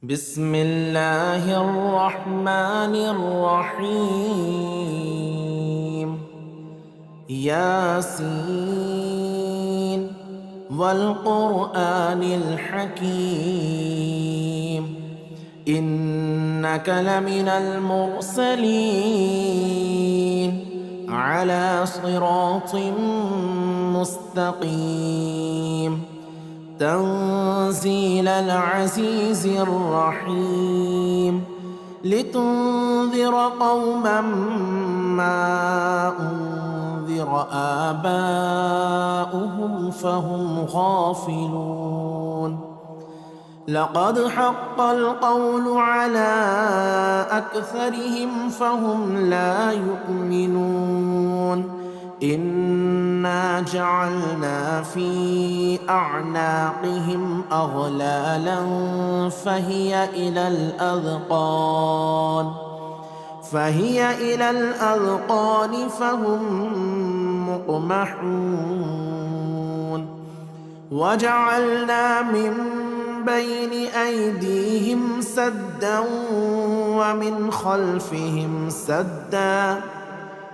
بسم الله الرحمن الرحيم. ياسين والقرآن الحكيم إنك لمن المرسلين على صراط مستقيم تنزيل العزيز الرحيم لتنذر قوما ما أنذر آباؤهم فهم غافلون. لقد حق القول على أكثرهم فهم لا يؤمنون. إنا جعلنا في أعناقهم أغلالا فهي إلى الأذقان فهم مقمحون. وجعلنا من بين أيديهم سدا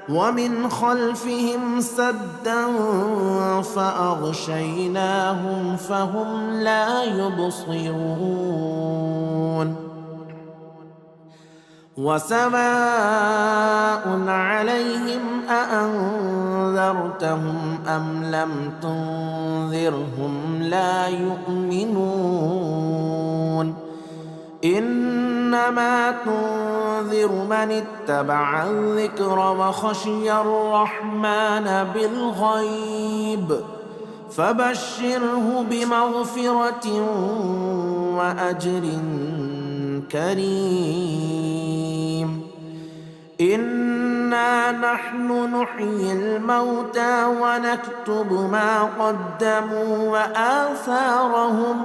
ومن خلفهم سدا فأغشيناهم فهم لا يبصرون. وسواء عليهم أأنذرتهم أم لم تنذرهم لا يؤمنون. إنما تنذر من اتبع الذكر وخشي الرحمن بالغيب فبشره بمغفرة وأجر كريم. إنا نحن نحيي الموتى ونكتب ما قدموا وآثارهم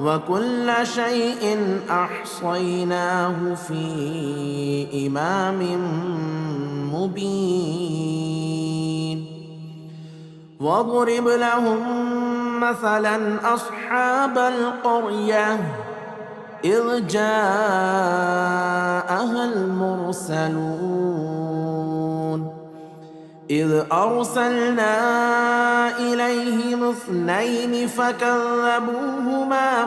وكل شيء أحصيناه في إمام مبين. واضرب لهم مثلا أصحاب القرية إذ جاءها المرسلون إذ أرسلنا إليهم 2 فكذبوهما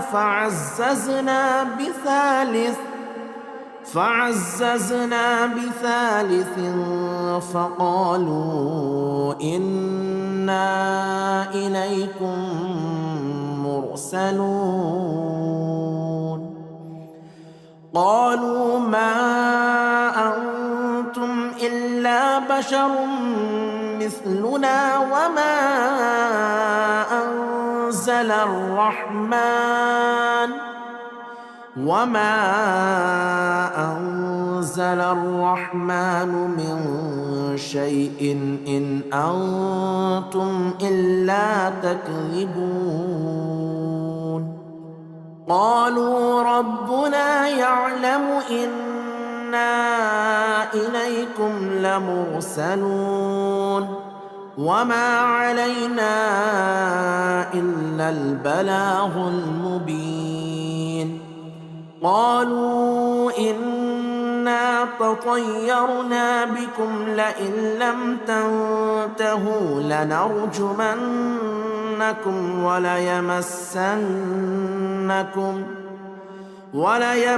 فعززنا بثالث فقالوا إنا إليكم مرسلون. قالوا ما أنتم إلا بشر مثلنا وما أنزل الرحمن من شيء إن أنتم إلا تكذبون. قالوا ربنا يعلم إنا إليكم لمرسلون وما علينا إلا البلاغ المبين. قالوا إنا تطيرنا بكم لئن لم تنتهوا لنرجمنكم وليمسنكم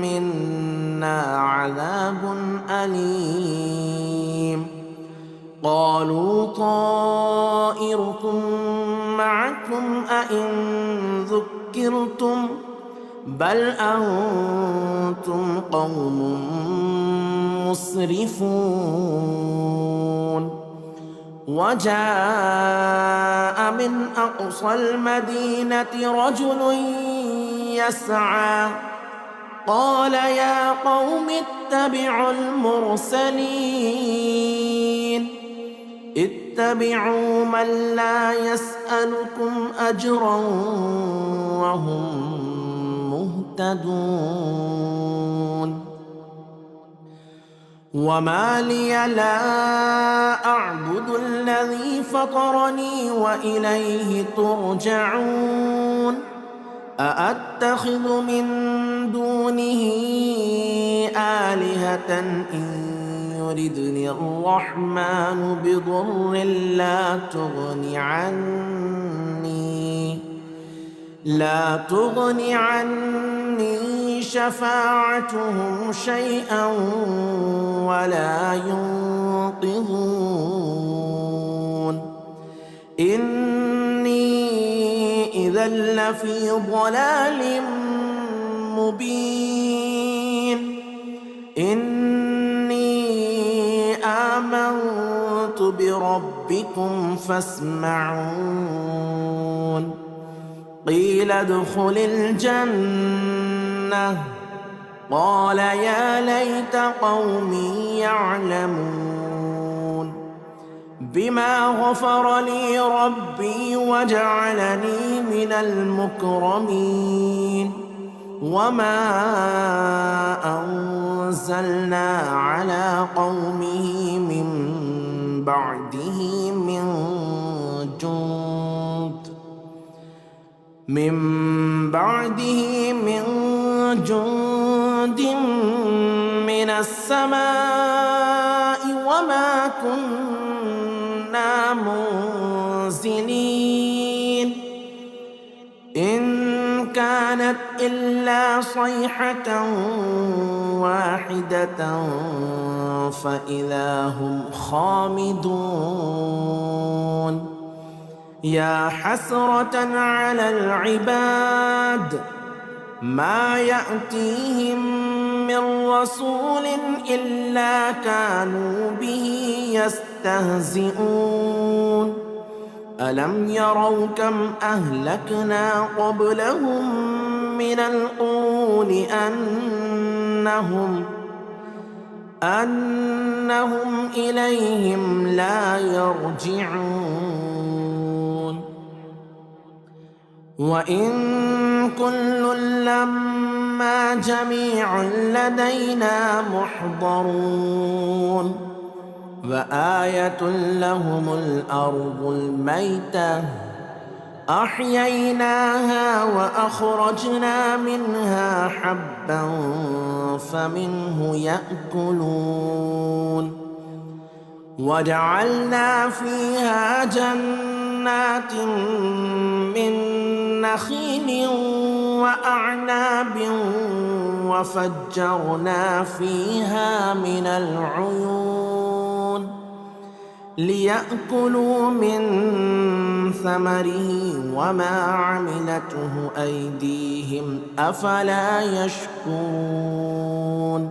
منا عذاب أليم. قالوا طائركم معكم أئن ذكرتم بل أنتم قوم مسرفون. وجاء من أقصى المدينة رجل يسعى قال يا قوم اتبعوا المرسلين اتبعوا من لا يسألكم أجرا وهم مهتدون. وما لي لا أعبد الذي فطرني وإليه ترجعون. أأتخذ من دونه آلهة إن يردني الرحمن بضر لا تغن عني شفاعتهم شيئا ولا ينقذون إني إذا لفي ضلال مبين إني آمنت بربكم فاسمعون قيل ادخل الجنة قال يا ليت قومي يعلمون بما غفر لي ربي وجعلني من المكرمين وما أنزلنا على قومه من بعده من جند من السماء وما كنا منزلين إن كانت إلا صيحة واحدة فإذا هم خامدون يا حسرة على العباد ما يأتيهم من رسول إلا كانوا به يستهزئون ألم يروا كم أهلكنا قبلهم من القرون أنهم إليهم لا يرجعون وإن كل لما جميع لدينا محضرون وآية لهم الأرض الميتة أحييناها وأخرجنا منها حبا فمنه يأكلون وجعلنا فيها جنات من نخيل وأعناب وفجرنا فيها من العيون ليأكلوا من ثمره وما عملته أيديهم أفلا يشكرون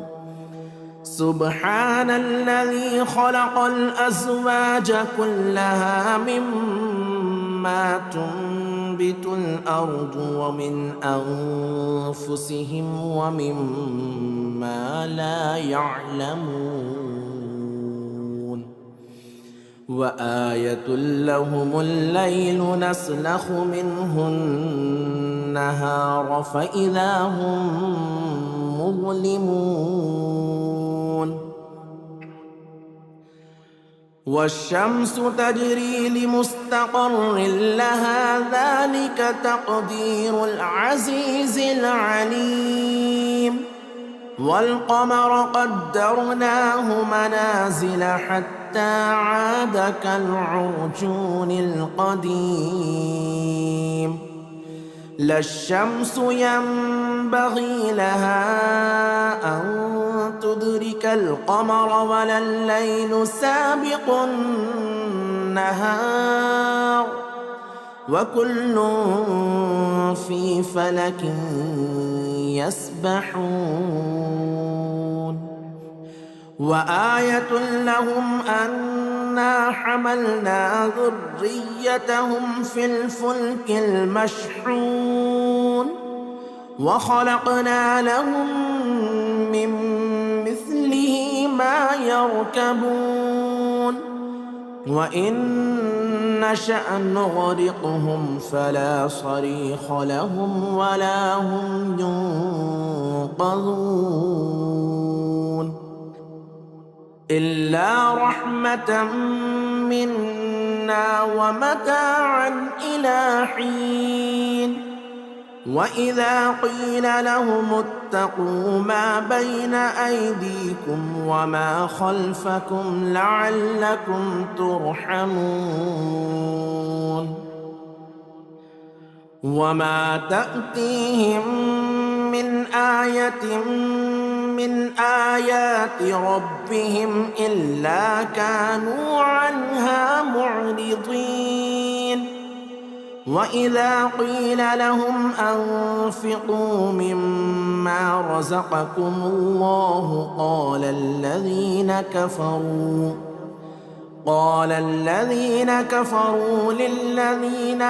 سبحان الذي خلق الأزواج كلها مما تنبت الأرض ومن أنفسهم ومما لا يعلمون وآية لهم الليل نسلخ منه النهار فإذا هم مظلمون والشمس تجري لمستقر لها ذلك تقدير العزيز العليم والقمر قدرناه منازل حتى عاد كالعرجون القديم لا الشمس ينبغي لها أن تدرك القمر ولا الليل سابق النهار وكل في فلك يسبحون وآية لهم أنا حملنا ذريتهم في الفلك المشحون وخلقنا لهم من مثله ما يركبون وإن نشأ نغرقهم فلا صريخ لهم ولا هم ينقذون إلا رحمة منا ومتاعا إلى حين وإذا قيل لهم اتقوا ما بين أيديكم وما خلفكم لعلكم ترحمون وما تأتيهم من آية من آيات ربهم إلا كانوا عنها معرضين وإذا قيل لهم أنفقوا مما رزقكم الله قال الذين كفروا للذين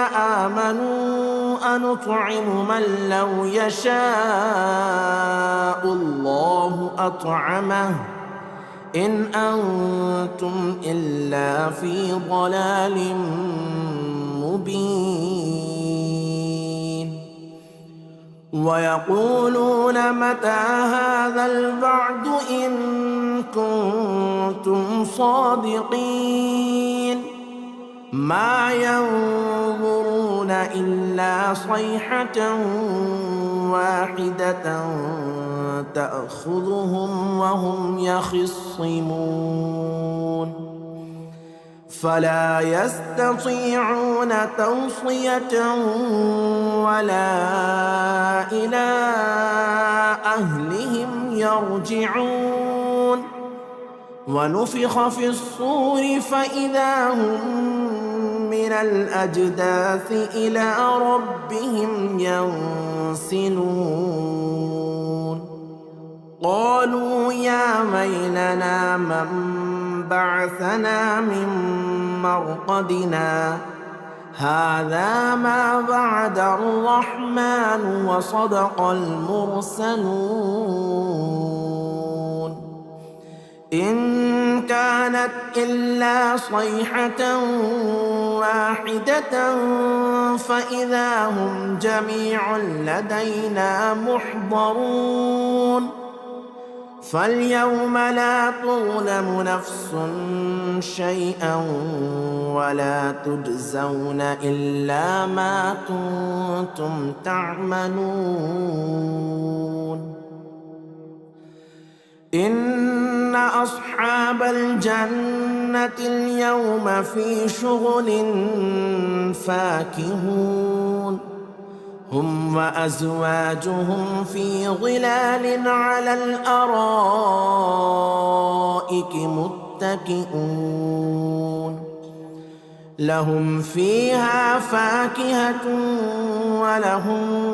آمنوا أنطعم من لو يشاء الله أطعمه إن أنتم إلا في ضلال مبين ويقولون متى هذا الوعد إن كنتم صادقين ما ينظرون إلا صيحة واحدة تأخذهم وهم يخصمون فلا يستطيعون توصية ولا إلى أهلهم يرجعون ونفخ في الصور فإذا هم من الأجداث إلى ربهم ينسلون قالوا يا ويلنا من بعثنا من مرقدنا هذا ما وعد الرحمن وصدق المرسلون إن كانت إلا صيحة واحدة فإذا هم جميع لدينا محضرون فاليوم لا تظلم نفس شيئا ولا تجزون إلا ما كنتم تعملون إن أصحاب الجنة اليوم في شغل فاكهون هم وأزواجهم في ظلال على الأرائك متكئون لهم فيها فاكهة ولهم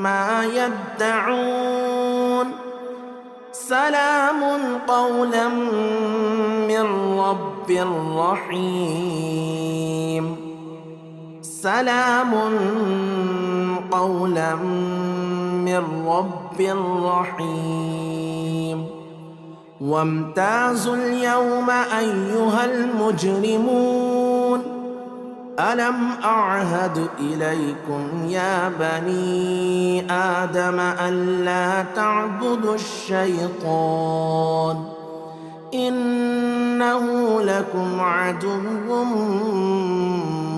ما يدعون سلام قولا من رب رحيم سلام قولا من رب رحيم وامتازوا اليوم أيها المجرمون ألم أعهد إليكم يا بني آدم ألا تعبدوا الشيطان إنه لكم عدو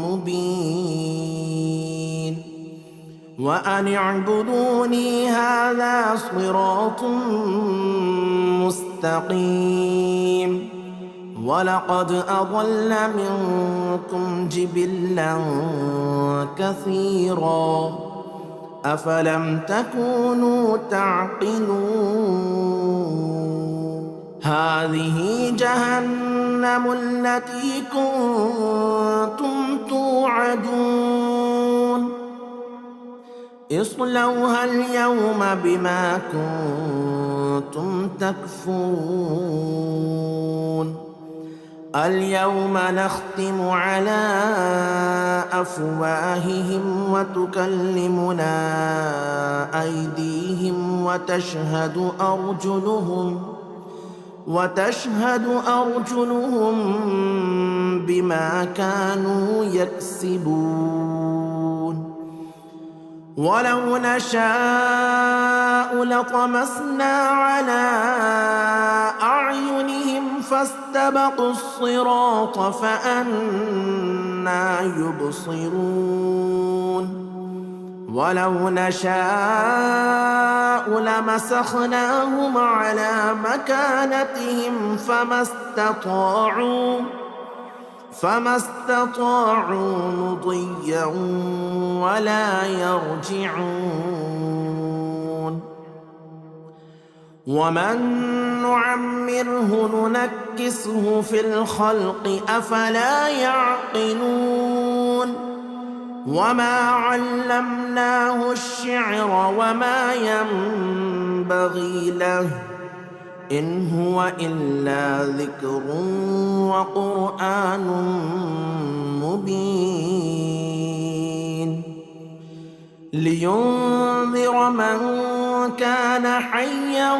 مبين وأن اعبدوني هذا صراط مستقيم ولقد أضل منكم جبلا كثيرا أفلم تكونوا تعقلون هذه جهنم التي كنتم توعدون اصلوها اليوم بما كنتم تكفرون اليوم نختم على أفواههم وتكلمنا أيديهم وتشهد أرجلهم بما كانوا يكسبون ولو نشاء لطمسنا على أعينهم فاستبقوا الصراط فأنى يبصرون ولو نشاء لمسخناهم على مكانتهم فما استطاعوا مضيا ولا يرجعون. ومن نعمره ننكسه في الخلق أفلا يعقلون. وما علمناه الشعر وما ينبغي له إن هو إلا ذكر وقرآن مبين لينذر من كان حيا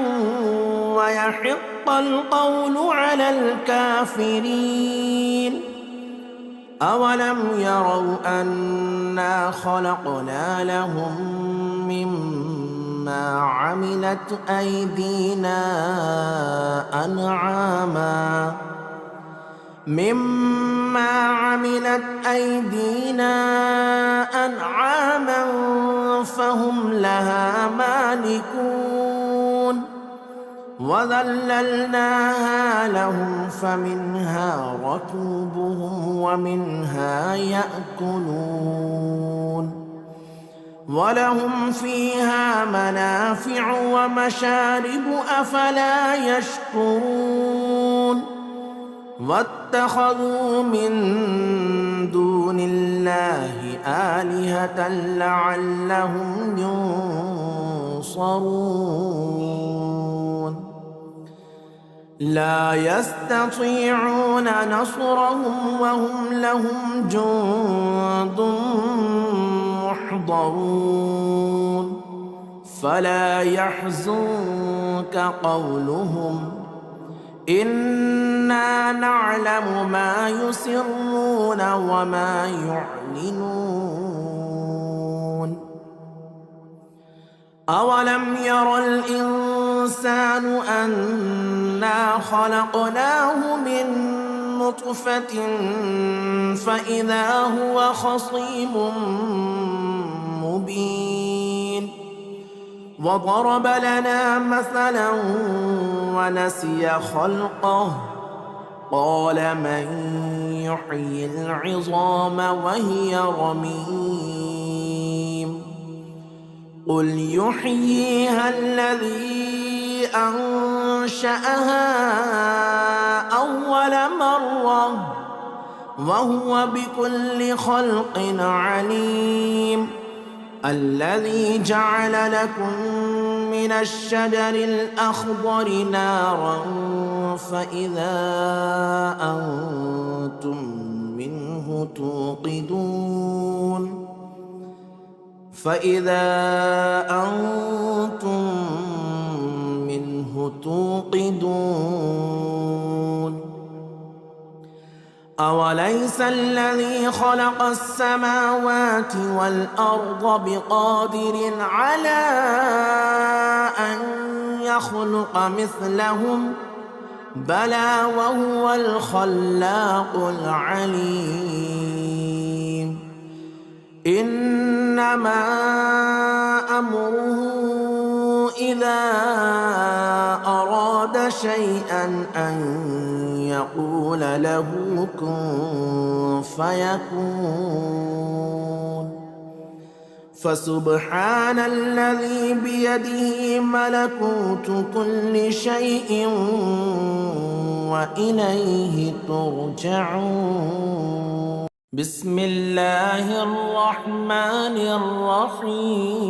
ويحق القول على الكافرين. أولم يروا أنا خلقنا لهم مما عملت أيدينا أنعاما فهم لها مالكون. وذللناها لهم فمنها ركوبهم ومنها يأكلون ولهم فيها منافع ومشارب أفلا يشكرون. واتخذوا من دون الله آلهة لعلهم ينصرون. لا يستطيعون نصرهم وهم لهم جند محضرون. فلا يحزنك قولهم إنا نعلم ما يسرون وما يعلنون. أولم ير الإنسان أنا خلقناه من نطفة فإذا هو خصيم مبين. وضرب لنا مثلا ونسي خلقه قال من يحيي العظام وهي رميم. قل يحييها الذي أنشأها أول مرة وهو بكل خلق عليم. الذي جعل لكم من الشجر الأخضر نارا فإذا أنتم منه توقدون. أوليس الذي خلق السماوات والأرض بقادر على أن يخلق مثلهم بلى وهو الخلاق العليم. إنما أمره إذا أراد شيئا أن يقول له كن فيكون. فسبحان الذي بيده ملكوت كل شيء وإليه ترجعون. بسم الله الرحمن الرحيم.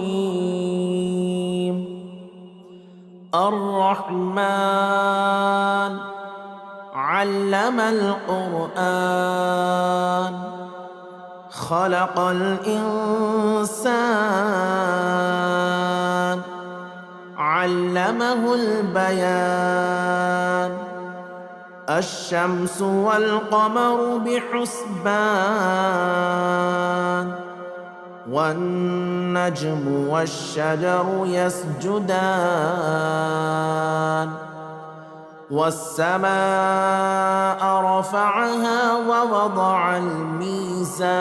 الرحمن علم القرآن خلق الإنسان علمه البيان. الشمس والقمر بحسبان والنجم والشجر يسجدان. والسماء رفعها ووضع الميزان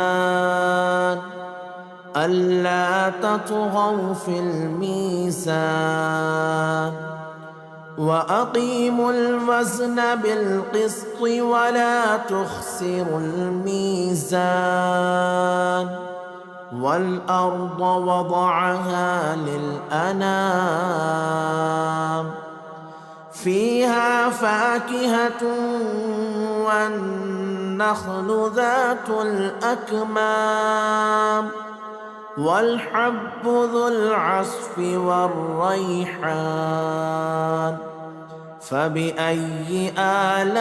ألا تطغوا في الميزان وأقيموا الوزن بالقسط ولا تخسروا الميزان والأرض وضعها للأنام فيها فاكهة والنخل ذات الأكمام والحب ذو العصف والريحان فبأي آلاء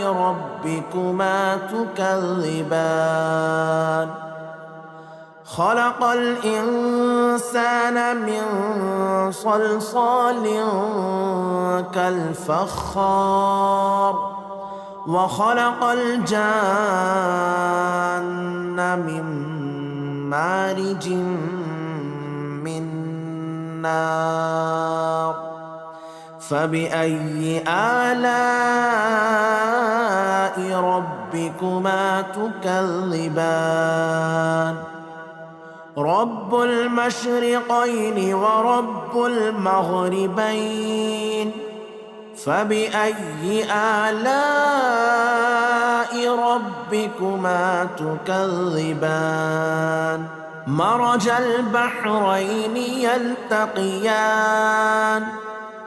ربكما تكذبان خلق الإنسان من صلصال كالفخار وخلق الجان من مارج من نار فبأي آلاء ربكما تكذبان رب المشرقين ورب المغربين فبأي آلاء ربكما تكذبان مرج البحرين يلتقيان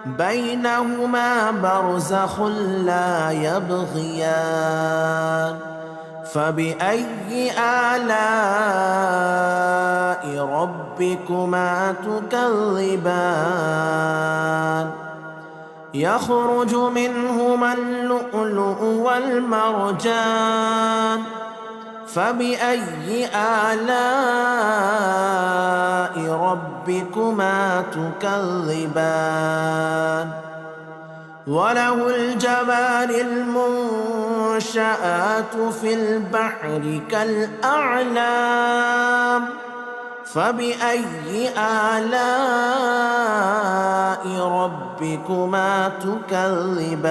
بينهما برزخ لا يبغيان فبأي آلاء ربكما تكذبان يخرج منهما اللؤلؤ والمرجان فبأي آلاء ربكما تكذبان وله الجوار المنشآت في البحر كالأعلام فبأي آلاء ربكما تكذبان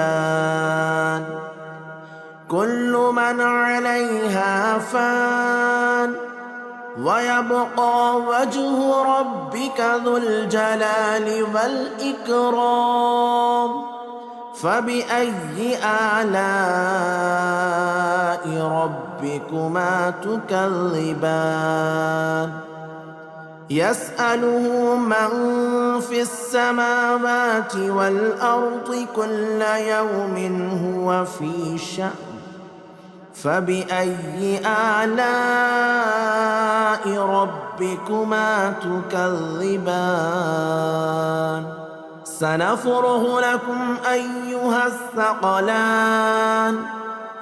كل من عليها فان ويبقى وجه ربك ذو الجلال والإكرام فبأي آلاء ربكما تكذبان يسأله من في السماوات والأرض كل يوم هو في شأن فبأي آلاء ربكما تكذبان سنفرغ لكم أيها الثقلان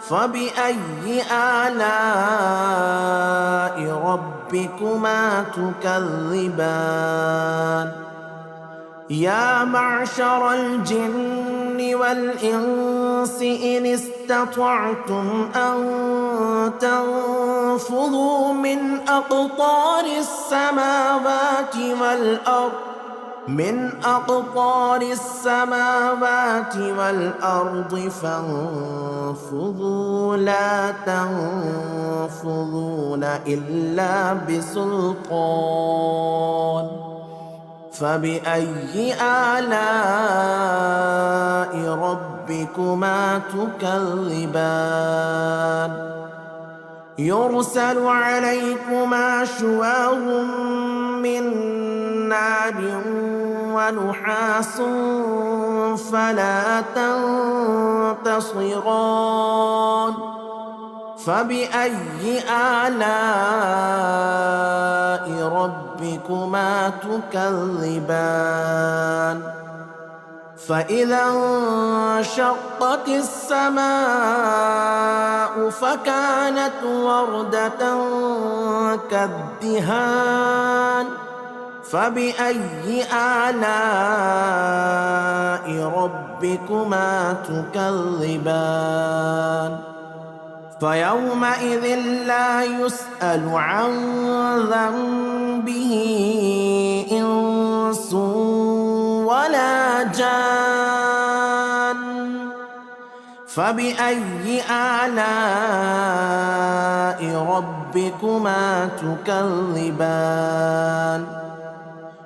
فبأي آلاء ربكما تكذبان يا معشر الجن والإنس إن استطعتم أن تنفذوا من أقطار السماوات والأرض فانفذوا لا تنفذون إلا بسلطان فبأي آلاء ربكما تكذبان يرسل عليكما شواظ من نار ونحاس فلا تنتصران فبأي آلاء ربكما تكذبان فإذا انشقت السماء فكانت وردة كالدهان فبأي آلاء ربكما تكذبان فيومئذ لا يسأل عن ذنبه إنس ولا جان فبأي آلاء ربكما ربكما تكذبان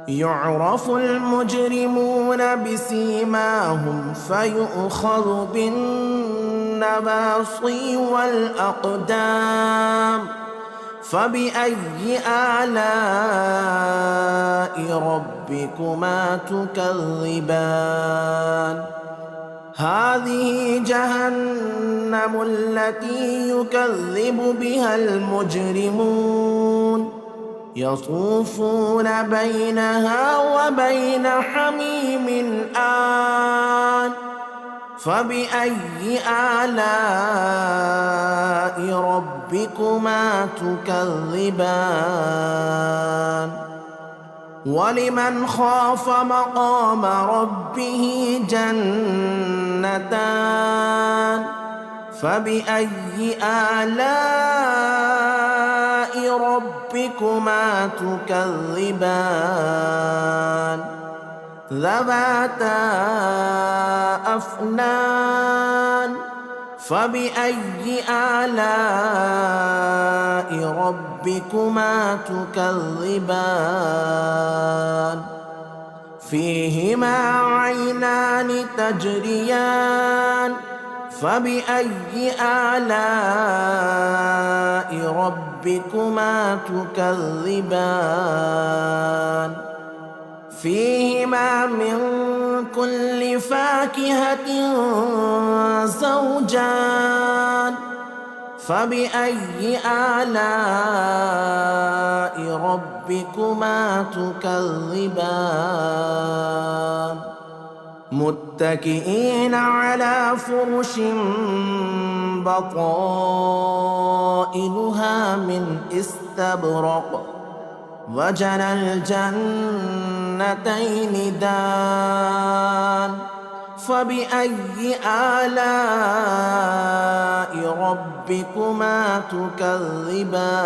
يعرف المجرمون بسيماهم فيؤخذ بالنواصي والأقدام فبأي آلاء ربكما تكذبان هذه جهنم التي يكذب بها المجرمون يطوفون بينها وبين حميم آن فبأي آلاء ربكما تكذبان ولمن خاف مقام ربه جنتان فبأي آلاء ربكما تكذبان ذواتا أفنان فبأي آلاء ربكما تكذبان فيهما عينان تجريان فبأي آلاء ربكما تكذبان فيهما من كل فاكهة زوجان فبأي آلاء ربكما تكذبان متكئين على فرش بطائنها من استبرق وجنى الجنتين دان فبأي آلاء ربكما تكذبان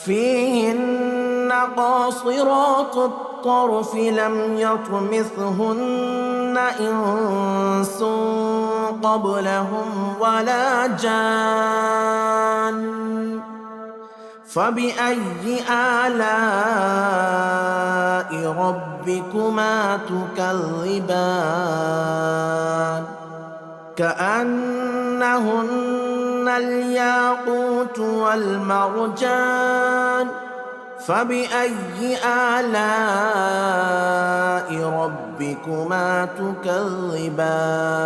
فيهن قاصرات الطرف لم يطمثهن إنس قبلهم ولا جان فبأي آلاء ربكما تكذبان كأنهن الياقوت والمرجان فبأي آلاء ربكما تكذبان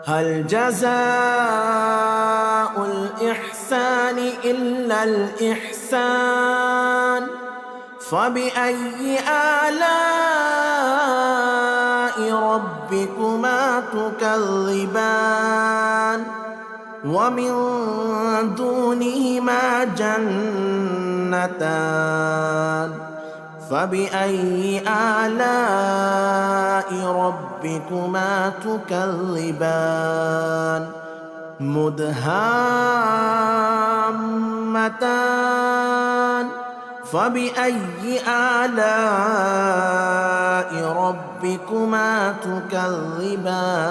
هل جزاء الإحسان إلا الإحسان فبأي آلاء ربكما تكذبان ومن دونهما جنتان فبأي آلاء ربكما تكذبان مدهامتان فبأي آلاء ربكما تكذبان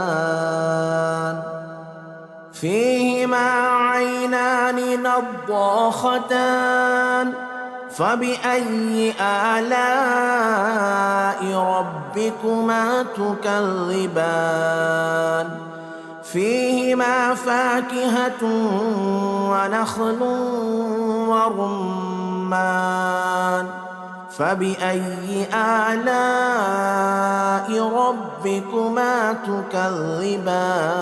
فيهما عينان نضاختان فبأي آلاء ربكما تكذبان فيهما فاكهة ونخل ورمان فبأي آلاء ربكما تكذبان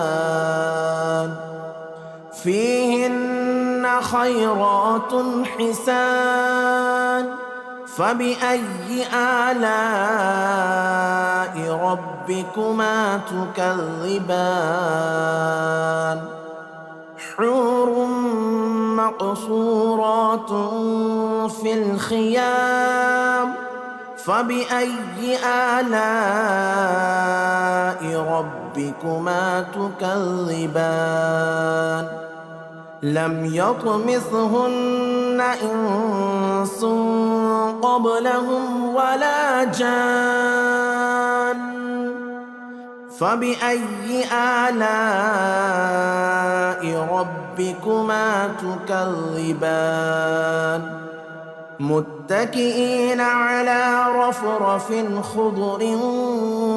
فيهن خيرات حسان فبأي آلاء ربكما تكذبان حور مقصورات في الخيام فبأي آلاء ربكما تكذبان لم يطمثهن إنس قبلهم ولا جان فبأي آلاء ربكما ربكما تكذبان متكئين على رفرف خضر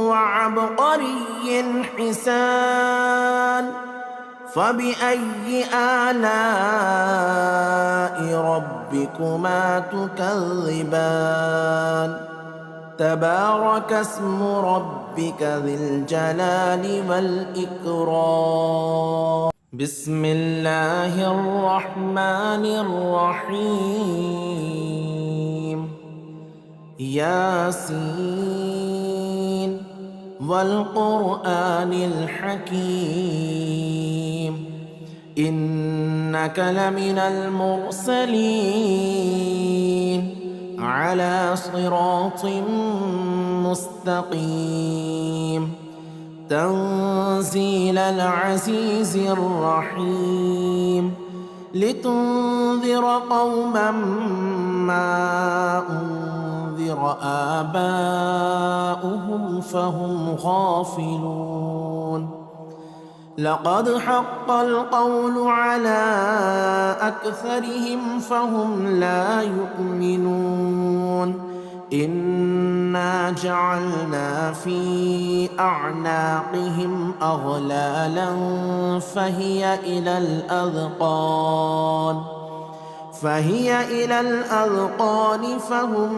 وعبقري حسان فبأي آلاء ربكما تكذبان تبارك اسم ربك ذي الجلال والإكرام بسم الله الرحمن الرحيم ياسين والقرآن الحكيم إنك لمن المرسلين على صراط مستقيم تنزيل العزيز الرحيم لتنذر قوما ما أنذر آباؤهم فهم غافلون لقد حق القول على أكثرهم فهم لا يؤمنون إنا جعلنا في أعناقهم أغلالا فهي إلى الأذقان فهم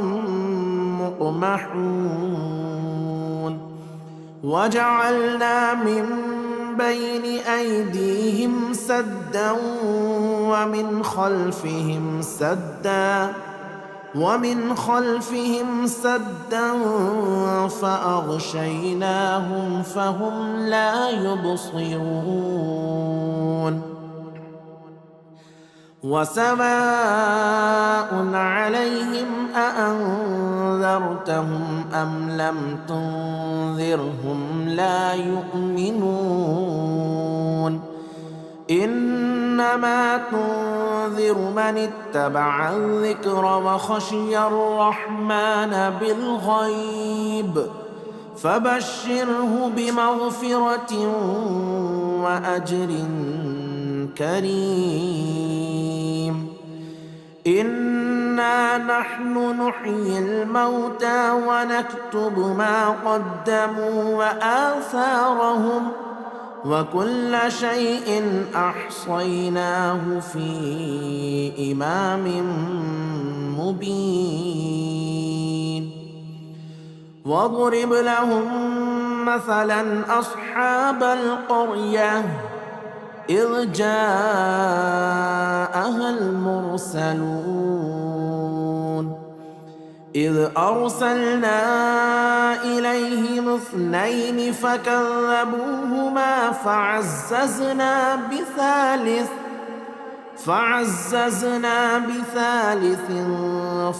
مقمحون وجعلنا من بين أيديهم سدا ومن خلفهم سدا فأغشيناهم فهم لا يبصرون وسواء عليهم أأنذرتهم أم لم تنذرهم لا يؤمنون إنما تنذر من اتبع الذكر وخشي الرحمن بالغيب فبشره بمغفرة وأجر كريم إنا نحن نحيي الموتى ونكتب ما قدموا وآثارهم وكل شيء أحصيناه في إمام مبين واضرب لهم مثلا أصحاب القرية إذ جاءها المرسلون إذ أرسلنا إليهم 2 فكذبوهما فعززنا بثالث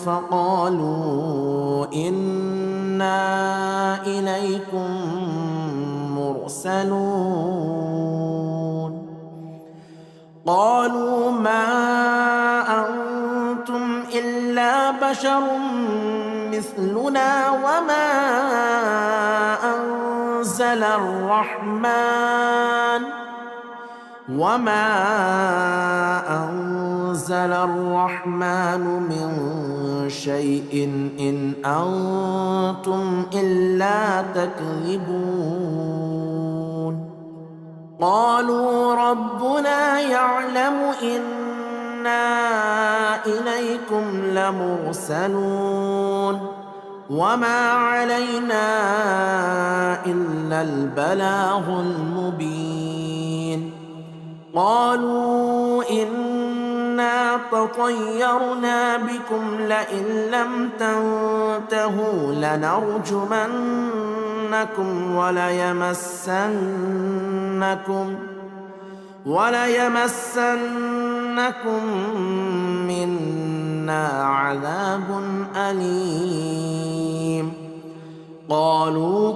فقالوا إنا إليكم مرسلون قالوا ما أنتم إلا بشر مثلنا وما أنزل الرحمن من شيء إن أنتم إلا تكذبون قالوا ربنا يعلم إنا إليكم لمرسلون وما علينا إلا البلاغ المبين قالوا إنا تطيرنا بكم لئن لم تنتهوا لنرجمنكم وليمسنكم منا عذاب أليم قالوا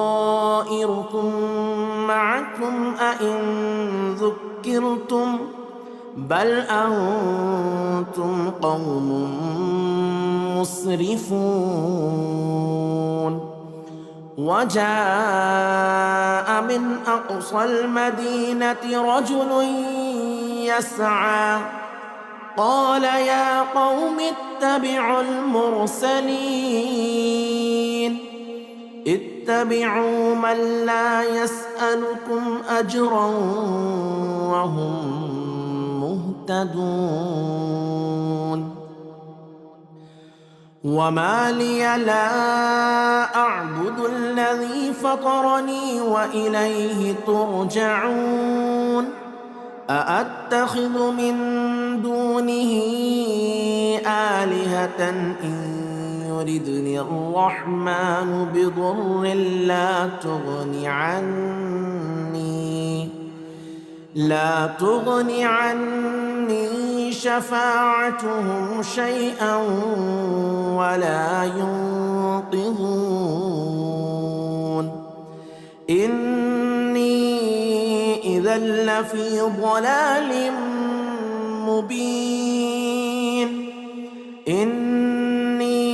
طائركم معكم أئن ذكرتم بل أنتم قوم مسرفون وجاء من أقصى المدينة رجل يسعى قال يا قوم اتبعوا المرسلين اتبعوا من لا يسألكم أجرا وهم مهتدون وما لي لا أعبد الذي فطرني وإليه ترجعون أأتخذ من دونه آلهة إن يردني الرحمن بضر لا تغني عني شفاعتهم شيئا ولا ينقذون إني إذا لفي ضلال مبين إني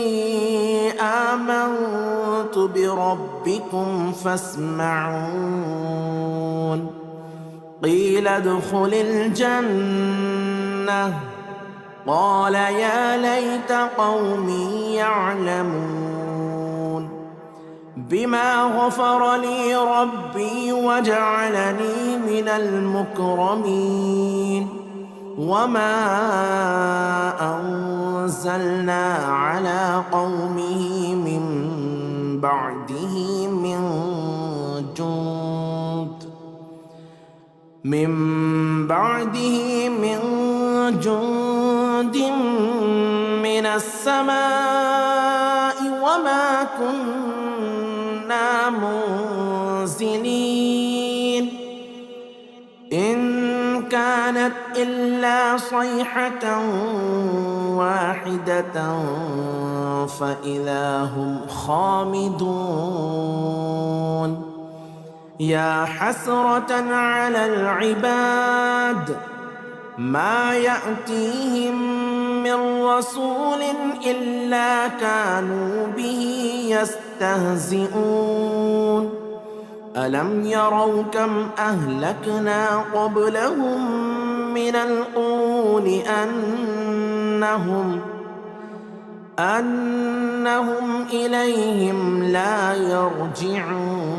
آمنت بربكم فاسمعون قيل ادخل الجنة قال يا ليت قومي يعلمون بما غفر لي ربي وجعلني من المكرمين وما أنزلنا على قومه من بعده من جند من السماء وما كنا منزلين إن كانت إلا صيحة واحدة فإذا هم خامدون يا حسرة على العباد ما يأتيهم من رسول إلا كانوا به يستهزئون ألم يروا كم أهلكنا قبلهم من القرون أنهم إليهم لا يرجعون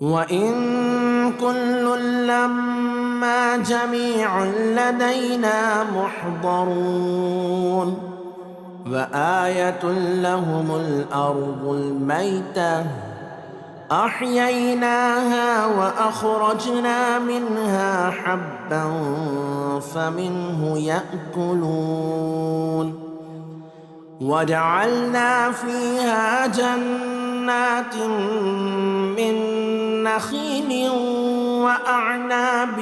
وإن كل لما جميع لدينا محضرون وآية لهم الأرض الميتة أحييناها وأخرجنا منها حبا فمنه يأكلون وجعلنا فيها جنات من نخيل وأعناب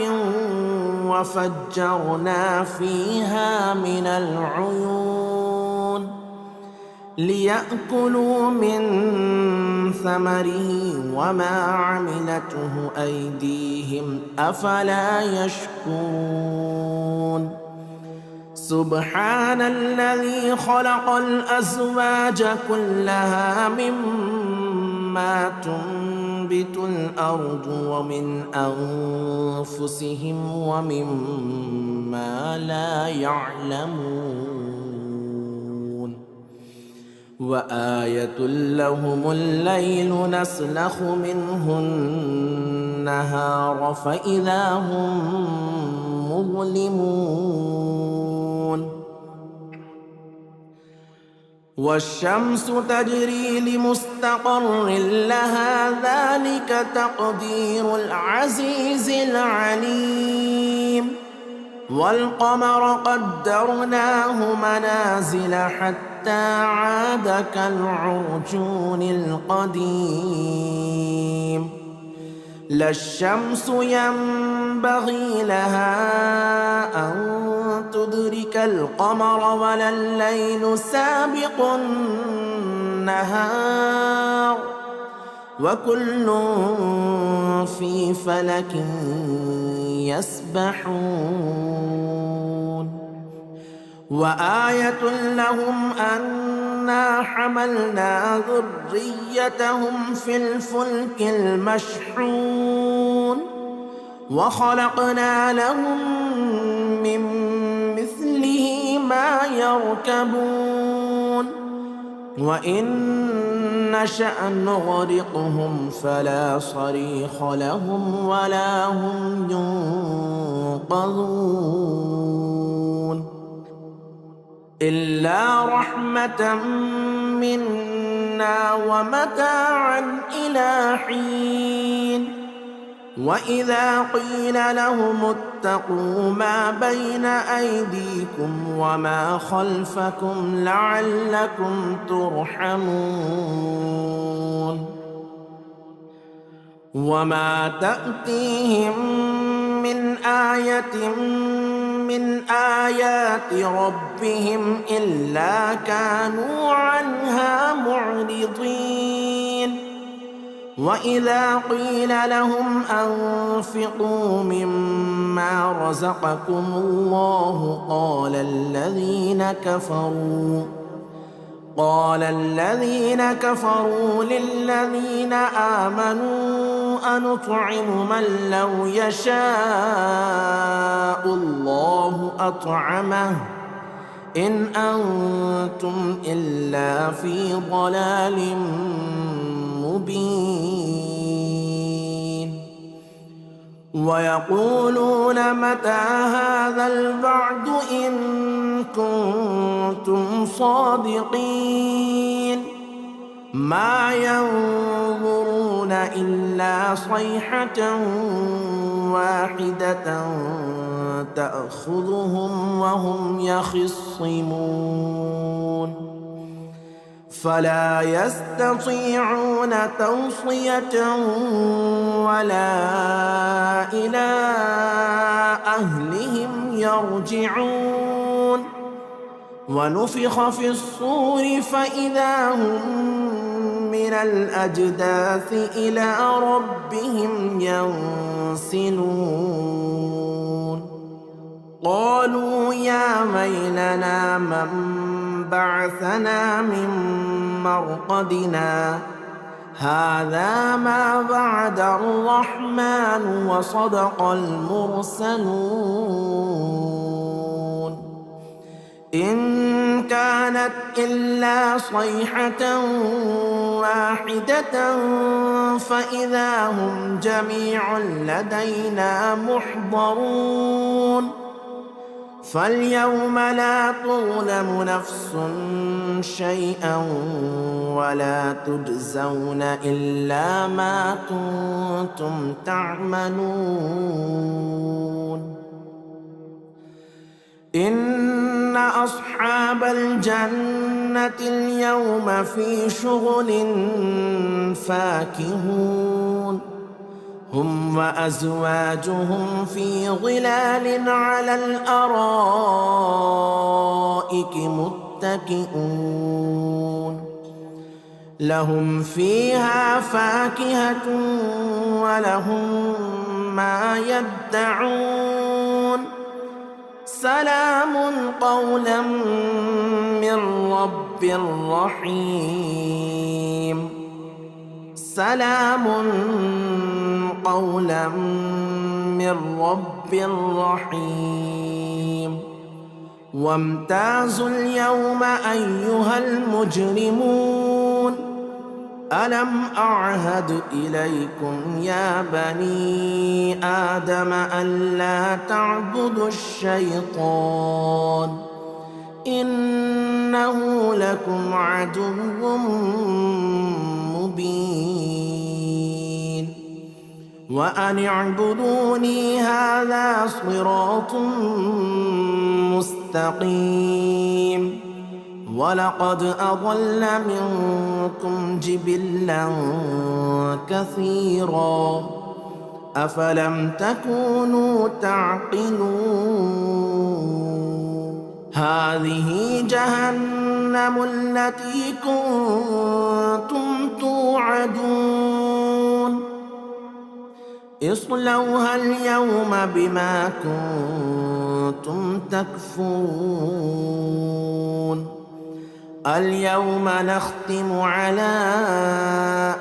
وفجرنا فيها من العيون ليأكلوا من ثمره وما عملته أيديهم أفلا يشكرون سبحان الذي خلق الأزواج كلها مما تنبت الأرض ومن أنفسهم ومما لا يعلمون وآية لهم الليل نسلخ منه النهار فإذا هم مظلمون والشمس تجري لمستقر لها ذلك تقدير العزيز العليم والقمر قدرناه منازل حتى عاد كالعرجون القديم لا الشمس ينبغي لها أن تدرك القمر ولا الليل سابق النهار وكل في فلك يسبحون وآية لهم أنا حملنا ذريتهم في الفلك المشحون وخلقنا لهم من مثله ما يركبون وإن نشأ نغرقهم فلا صريخ لهم ولا هم ينقذون إلا رحمة منا ومتاعا إلى حين وإذا قيل لهم اتقوا ما بين أيديكم وما خلفكم لعلكم ترحمون وما تأتيهم من آية من آيات ربهم إلا كانوا عنها معرضين وإذا قيل لهم أنفقوا مما رزقكم الله قال الذين كفروا للذين آمنوا أنطعم من لو يشاء الله أطعمه إن أنتم إلا في ضلال مبين ويقولون متى هذا الوعد إن كنتم صادقين ما ينظرون إلا صيحة واحدة تأخذهم وهم يخصمون فلا يستطيعون توصية ولا إلى أهلهم يرجعون ونفخ في الصور فإذا هم من الأجداث إلى ربهم ينسلون قالوا يا ويلنا من بعثنا من مرقدنا هذا ما وعد الرحمن وصدق المرسلون إن كانت إلا صيحة واحدة فإذا هم جميع لدينا محضرون فاليوم لا تظلم نفس شيئا ولا تجزون إلا ما كنتم تعملون إن أصحاب الجنة اليوم في شغل فاكهون هم وأزواجهم في ظلال على الأرائك متكئون لهم فيها فاكهة ولهم ما يدعون سلام قولا من رب رحيم سلام قولا من رب رحيم وامتازوا اليوم أيها المجرمون ألم أعهد إليكم يا بني آدم ألا تعبدوا الشيطان إنه لكم عدو مبين وأن اعبدوني هذا صراط مستقيم ولقد أضل منكم جبلا كثيرا أفلم تكونوا تعقلون هذه جهنم التي كنتم توعدون اصلوها اليوم بما كنتم تكفرون اليوم نختم على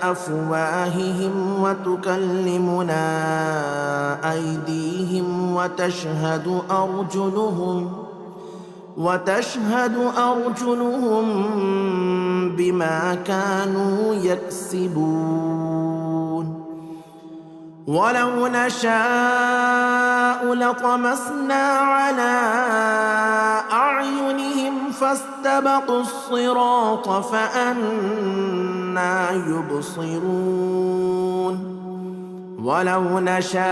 أفواههم وتكلمنا أيديهم وتشهد أرجلهم بما كانوا يكسبون ولو نشاء لطمسنا على أعينهم فاستبقوا الصراط فأنى يبصرون ولو نشاء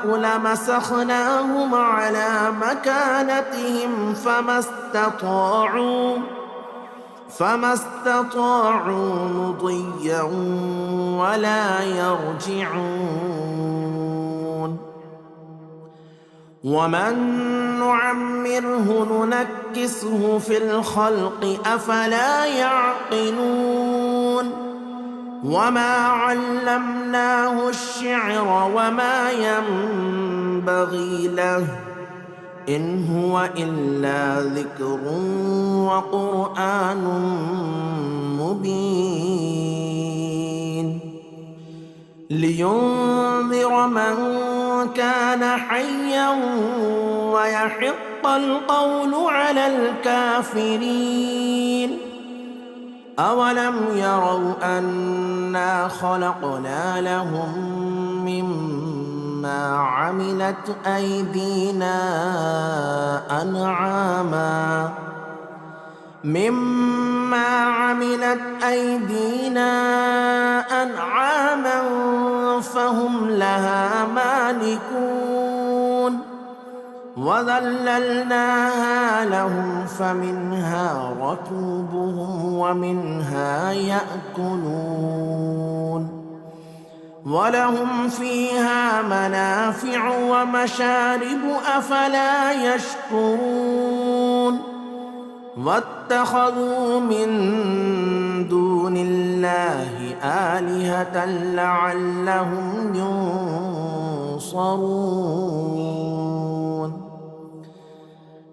لمسخناهم على مكانتهم فما استطاعوا مضيا ولا يرجعون ومن نعمره ننكسه في الخلق أفلا يعقلون وما علمناه الشعر وما ينبغي له إن هو إلا ذكر وقرآن مبين لينذر من كان حيا ويحق القول على الكافرين أولم يروا أنا خلقنا لهم مما عملت أيدينا أنعاما فهم لها مالكون وذللناها لهم فمنها ركوبهم ومنها يأكلون ولهم فيها منافع ومشارب أفلا يشكرون واتخذوا من دون الله آلهة لعلهم ينصرون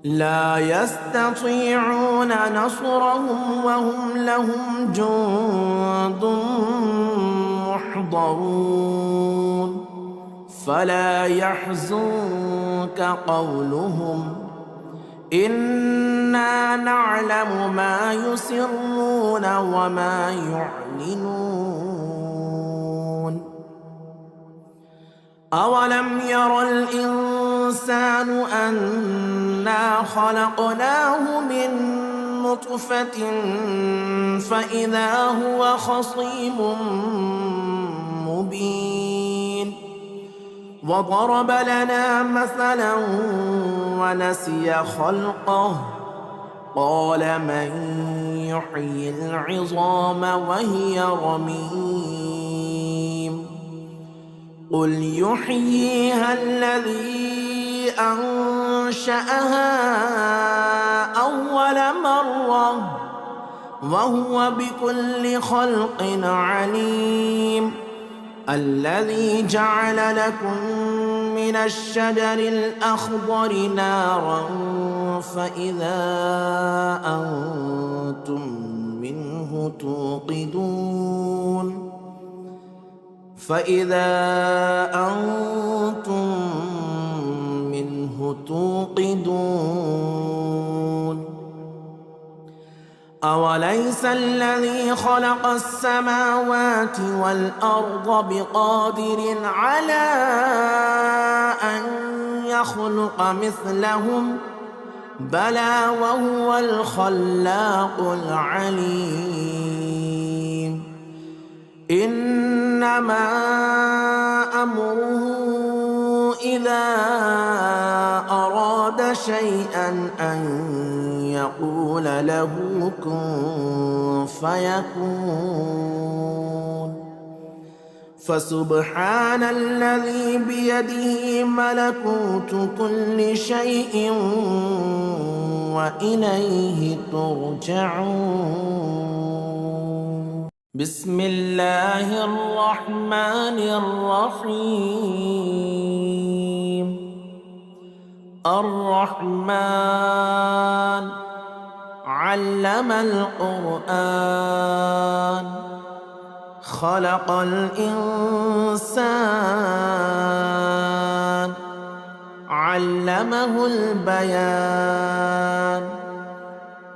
لا يستطيعون نصرهم وهم لهم جند محضرون فلا يحزنك قولهم إنا نعلم ما يسرون وما يعلنون أولم ير الإنسان أنا خلقناه من نطفة فإذا هو خصيم مبين وضرب لنا مثلا ونسي خلقه قال من يحيي العظام وهي رميم قل يحييها الذي أنشأها أول مرة وهو بكل خلق عليم الذي جعل لكم من الشجر الأخضر نارا فإذا أنتم منه توقدون أوليس الذي خلق السماوات والأرض بقادر على أن يخلق مثلهم بلى وهو الخلاق العليم إنما أمره إذا أراد شيئا أن يقول له كن فيكون فسبحان الذي بيده ملكوت كل شيء وإليه ترجعون بسم الله الرحمن الرحيم الرحمن علم القرآن خلق الإنسان علمه البيان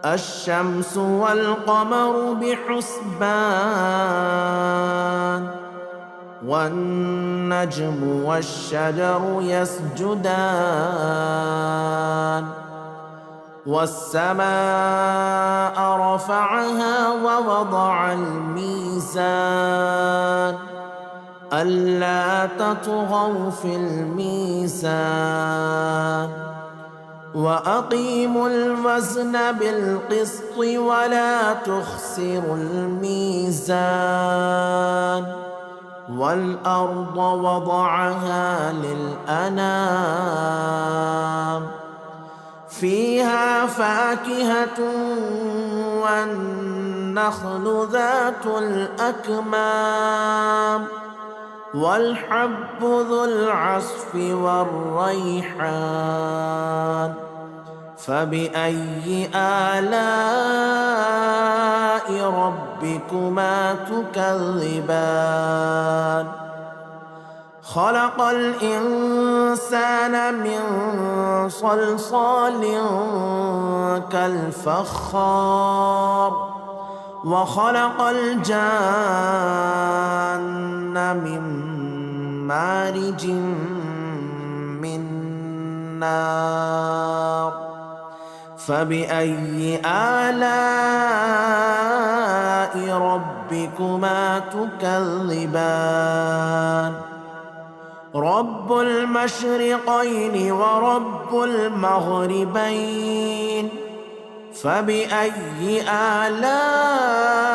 الشمس والقمر بحسبان والنجم والشجر يسجدان والسماء رفعها ووضع الميزان ألا تطغوا في الميزان وأقيموا الوزن بالقسط ولا تخسروا الميزان والأرض وضعها للأنام فيها فاكهة والنخل ذات الأكمام والحب ذو العصف والريحان فبأي آلاء ربكما تكذبان خلق الإنسان من صلصال كالفخار وخلق الجان من مارج من نار فبأي آلاء ربكما تكذبان رب المشرقين ورب المغربين فبأي آلاء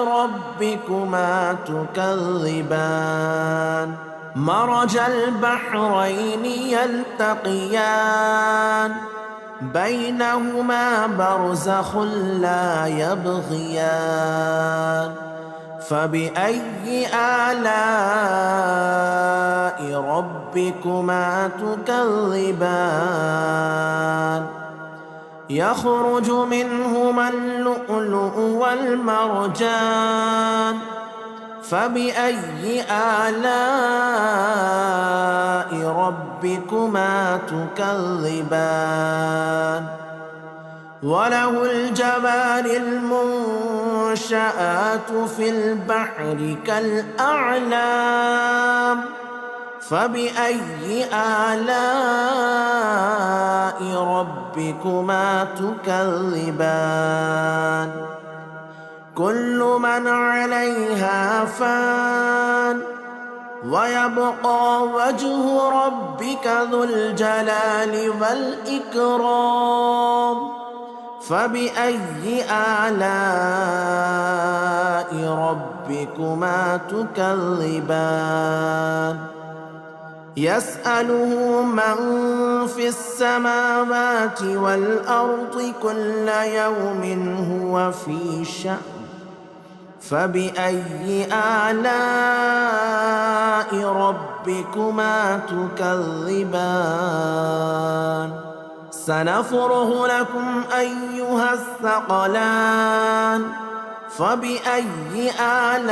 ربكما تكذبان مرج البحرين يلتقيان بينهما برزخ لا يبغيان فبأي آلاء ربكما تكذبان يخرج منهما اللؤلؤ والمرجان فبأي آلاء ربكما تكذبان وله الجوار المنشآت في البحر كالأعلام فبأي آلاء ربكما تكذبان كل من عليها فان ويبقى وجه ربك ذو الجلال والإكرام فبأي آلاء ربكما تكذبان يسأله من في السماوات والأرض كل يوم هو في شأن فبأي آلاء ربكما تكذبان سنفرغ لكم أيها الثقلان فبأي آلاء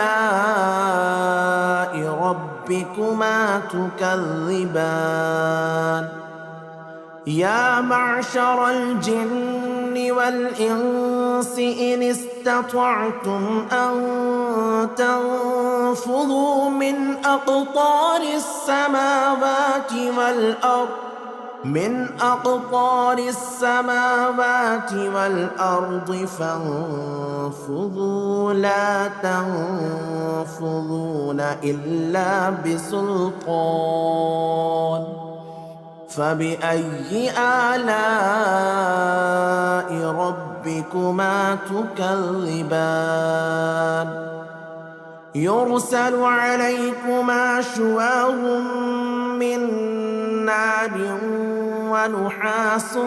ربكما تكذبان يا معشر الجن والإنس إن استطعتم أن تنفذوا من أقطار السماوات والأرض فانفذوا لا تنفذون إلا بسلطان فبأي آلاء ربكما تكذبان يرسل عليكما شواظ من نار ونحاس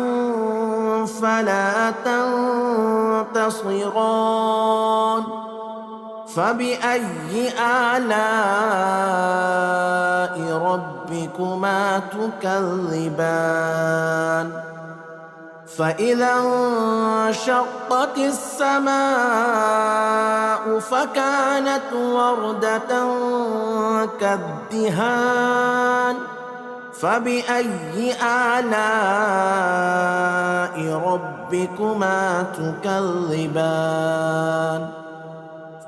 فلا تنتصران فبأي آلاء ربكما تكذبان فإذا انشقت السماء فكانت وردة كالدهان فبأي آلاء ربكما تكذبان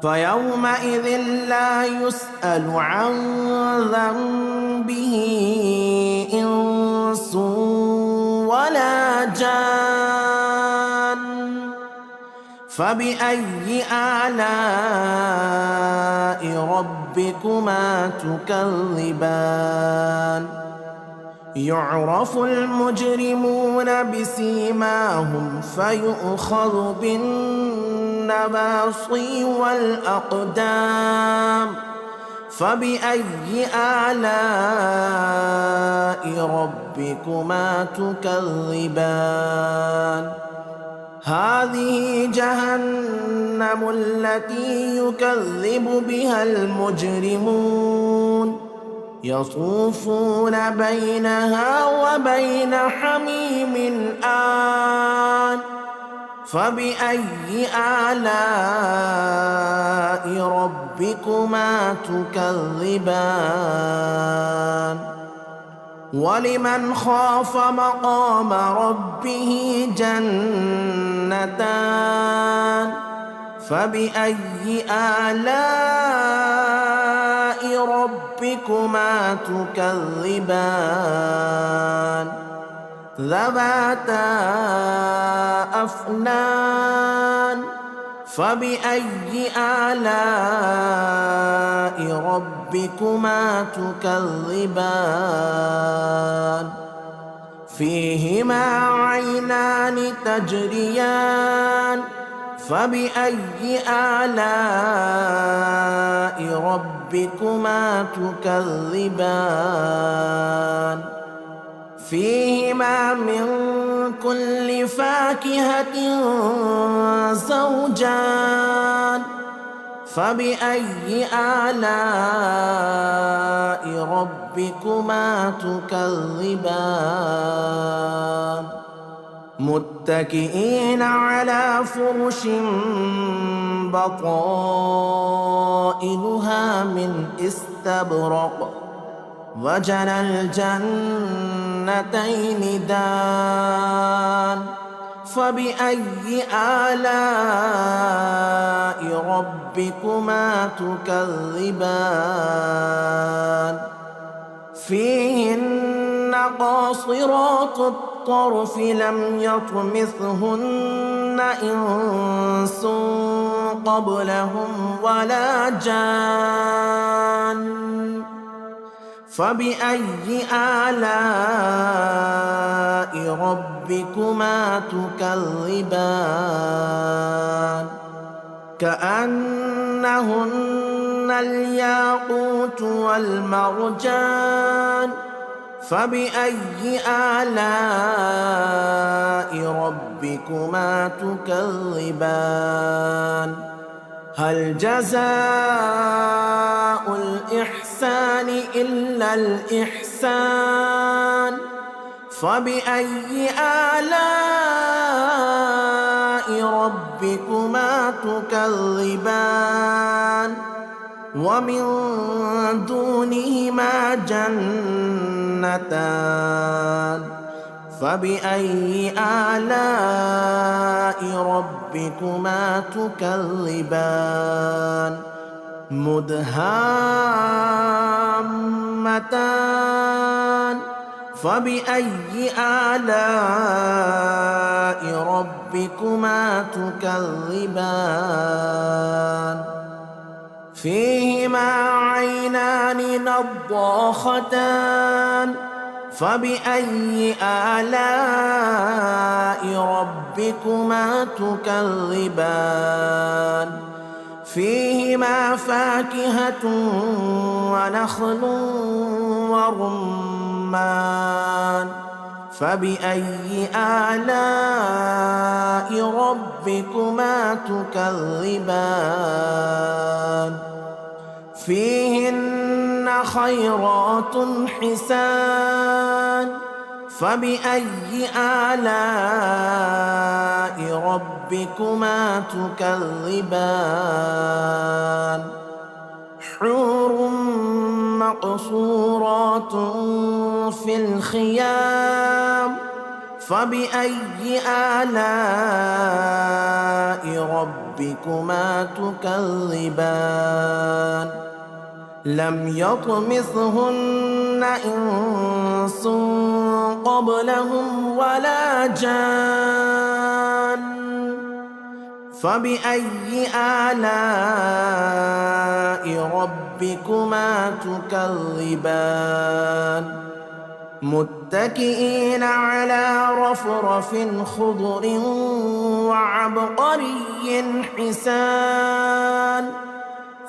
فيومئذ لا يسأل عن ذنبه إنس ولا جان فبأي آلاء ربكما تكذبان يعرف المجرمون بسيماهم فيؤخذ بالنواصي والأقدام فبأي آلاء ربكما تكذبان هذه جهنم التي يكذب بها المجرمون يطوفون بينها وبين حميم آن فبأي آلاء ربكما تكذبان ولمن خاف مقام ربه جنتان فبأي آلاء ربكما تكذبان ذواتا أفنان فبأي آلاء ربكما تكذبان فيهما عينان تجريان فبأي آلاء ربكما تكذبان فيهما من كل فاكهة زوجان فبأي آلاء ربكما تكذبان متكئين على فرش بطائنها من استبرق وجنى الجنتين دان فبأي آلاء ربكما تكذبان فيهن قاصرات الطرف لم يطمثهن إنس قبلهم ولا جان فبأي آلاء ربكما تكذبان كأنهن الياقوت والمرجان فبأي آلاء ربكما تكذبان هل جزاء الإحسان إلا الإحسان فبأي آلاء ربكما تكذبان ومن دونهما جنتان فبأي آلاء ربكما تكذبان مدهامتان فبأي آلاء ربكما تكذبان فيهما عينان نضاختان فبأي آلاء ربكما تكذبان فيهما فاكهة ونخل ورمان فبأي آلاء ربكما تكذبان فيهن خيرات حسان فبأي آلاء ربكما تكذبان حور مقصورات في الخيام فبأي آلاء ربكما تكذبان لم يطمثهن إنس قبلهم ولا جان فبأي آلاء ربكما تكذبان متكئين على رفرف خضر وعبقري حسان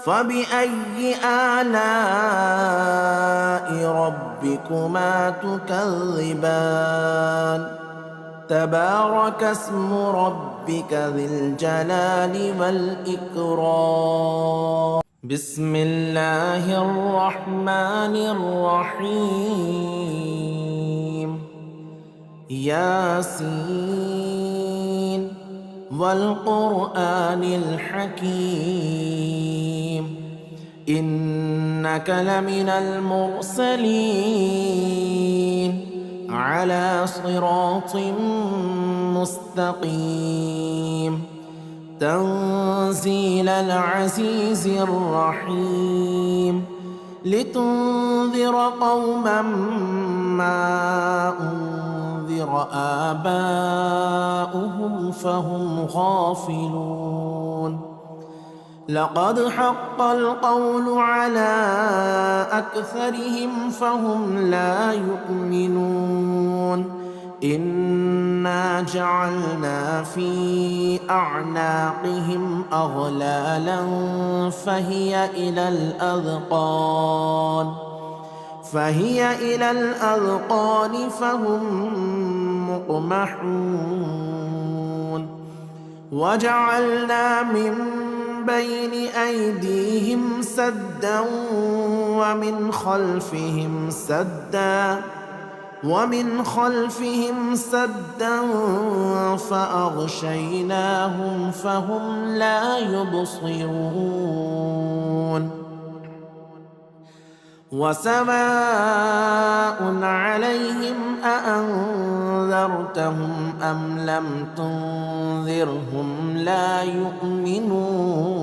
فبأي آلاء ربكما تكذبان تبارك اسم ربك ذي الجلال والإكرام بسم الله الرحمن الرحيم ياسين والقرآن الحكيم إنك لمن المرسلين على صراط مستقيم تنزيل العزيز الرحيم لتنذر قوما ما أنذر آباؤهم فهم غافلون لقد حق القول على أكثرهم فهم لا يؤمنون إنا جعلنا في أعناقهم أغلالا فهي إلى الأذقان فهم مقمحون وجعلنا من بين أيديهم سدا ومن خلفهم سدا فأغشيناهم فهم لا يبصرون وسواء عليهم أأنذرتهم أم لم تنذرهم لا يؤمنون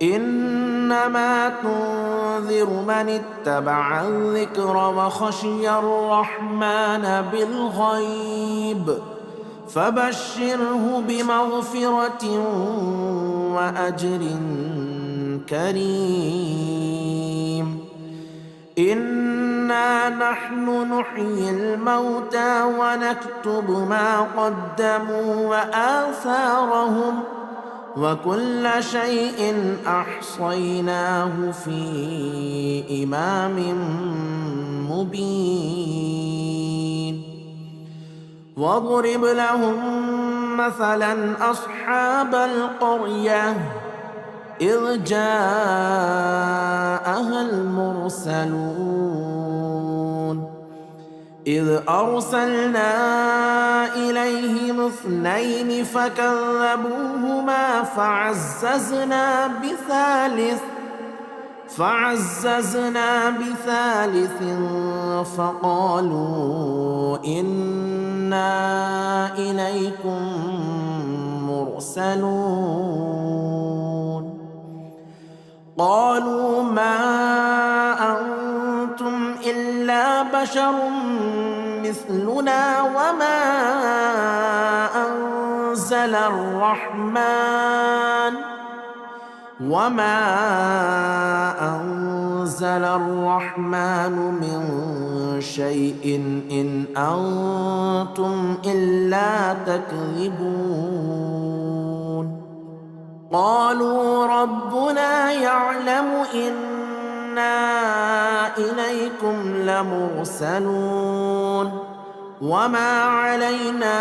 إنما تنذر من اتبع الذكر وخشي الرحمن بالغيب فبشره بمغفرة وأجر كريم إنا نحن نحيي الموتى ونكتب ما قدموا وآثارهم وكل شيء أحصيناه في إمام مبين واضرب لهم مثلا أصحاب القرية إذ جاءها المرسلون إذ أرسلنا إليهم 2 فكذبوهما فعززنا بثالث فقالوا إنا إليكم مرسلون قالوا ما أنتم إلا بشر مثلنا وما أنزل الرحمن من شيء إن أنتم إلا تكذبون قالوا ربنا يعلم إنا إليكم لمرسلون وما علينا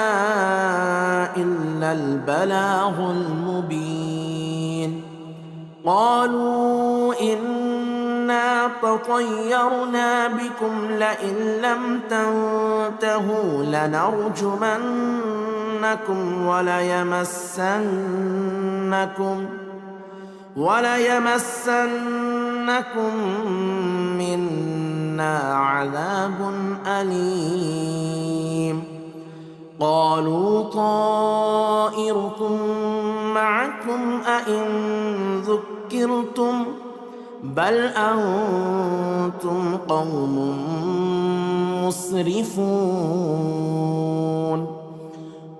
إلا البلاغ المبين قالوا إنا إنا تطيرنا بكم لئن لم تنتهوا لنرجمنكم وليمسنكم منا عذاب أليم. قالوا طائركم معكم أئن ذكرتم بل أنتم قوم مسرفون.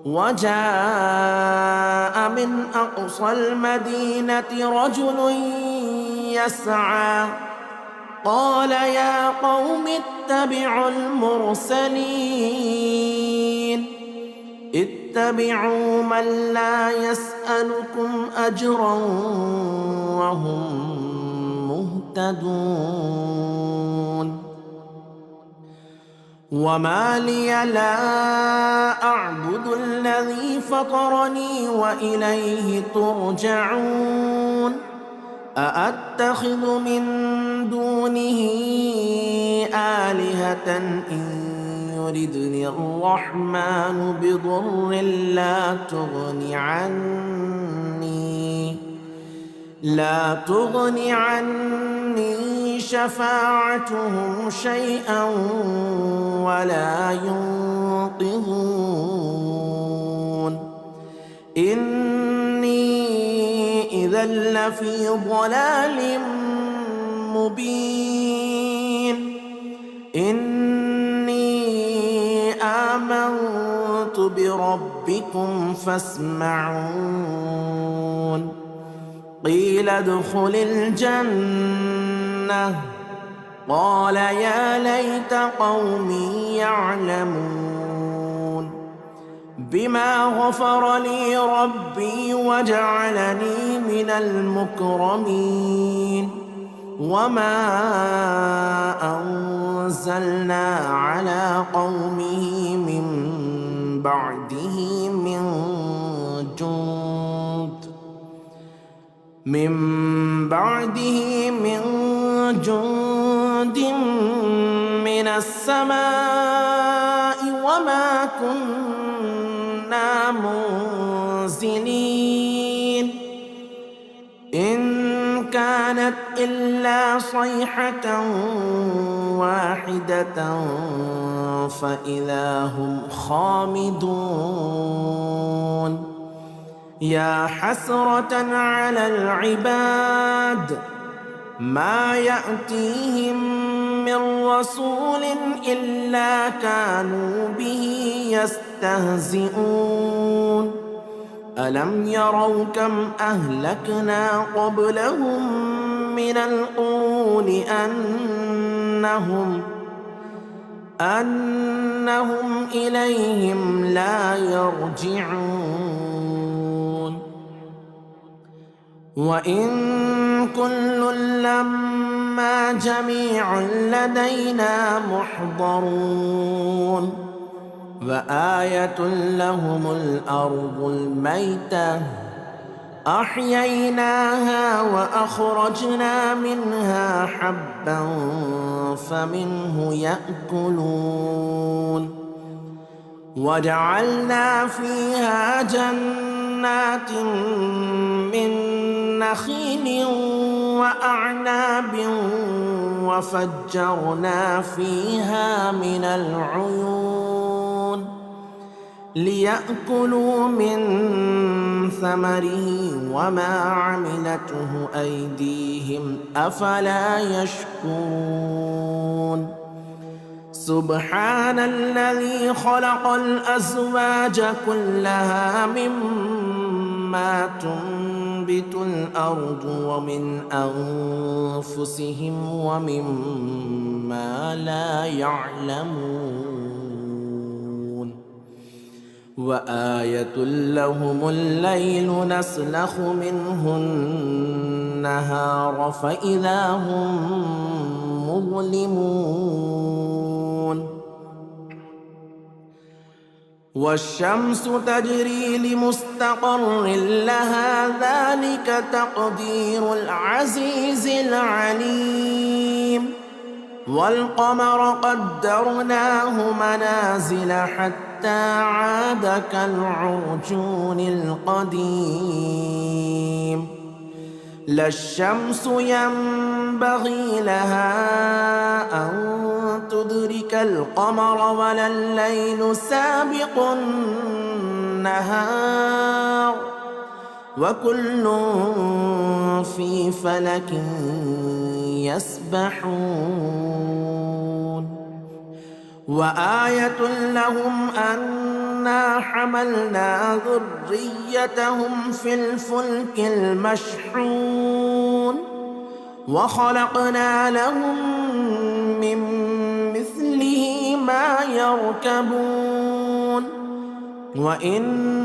وجاء من أقصى المدينة رجل يسعى قال يا قوم اتبعوا المرسلين اتبعوا من لا يسألكم أجرا وهم مهتدون. وما لي لا أعبد الذي فطرني وإليه ترجعون. أأتخذ من دونه آلهة إن يردني الرحمن بضر لا تغني عني شفاعتهم شيئا ولا ينقذون. إني إذا لفي ضلال مبين. إني آمنت بربكم فاسمعون. قيل ادخل الجنة قال يا ليت قومي يعلمون بما غفر لي ربي وجعلني من المكرمين. وما أنزلنا على قومه من بعده من جند من السماء وما كنا منزلين. إن كانت إلا صيحة واحدة فإذا هم خامدون. يا حسرة على العباد ما يأتيهم من رسول إلا كانوا به يستهزئون. ألم يروا كم أهلكنا قبلهم من القرون أنهم إليهم لا يرجعون. وإن كل لما جميع لدينا محضرون. وآية لهم الأرض الميتة أحييناها وأخرجنا منها حبا فمنه يأكلون. وجعلنا فيها جنات من نخيل وأعناب وفجرنا فيها من العيون ليأكلوا من ثمره وما عملته أيديهم أفلا يشكرون. سبحان الذي خلق الأزواج كلها مما تنبت الأرض ومن أنفسهم ومما لا يعلمون. وآية لهم الليل نسلخ منه النهار فإذا هم مظلمون. والشمس تجري لمستقر لها ذلك تقدير العزيز العليم. والقمر قدرناه منازل حتى عاد كالعرجون القديم لا الشمس ينبغي لها أن تدرك القمر ولا الليل سابق النهار وكل في فلك يسبحون وآية لهم أنا حملنا ذريتهم في الفلك المشحون وخلقنا لهم من مثله ما يركبون وإن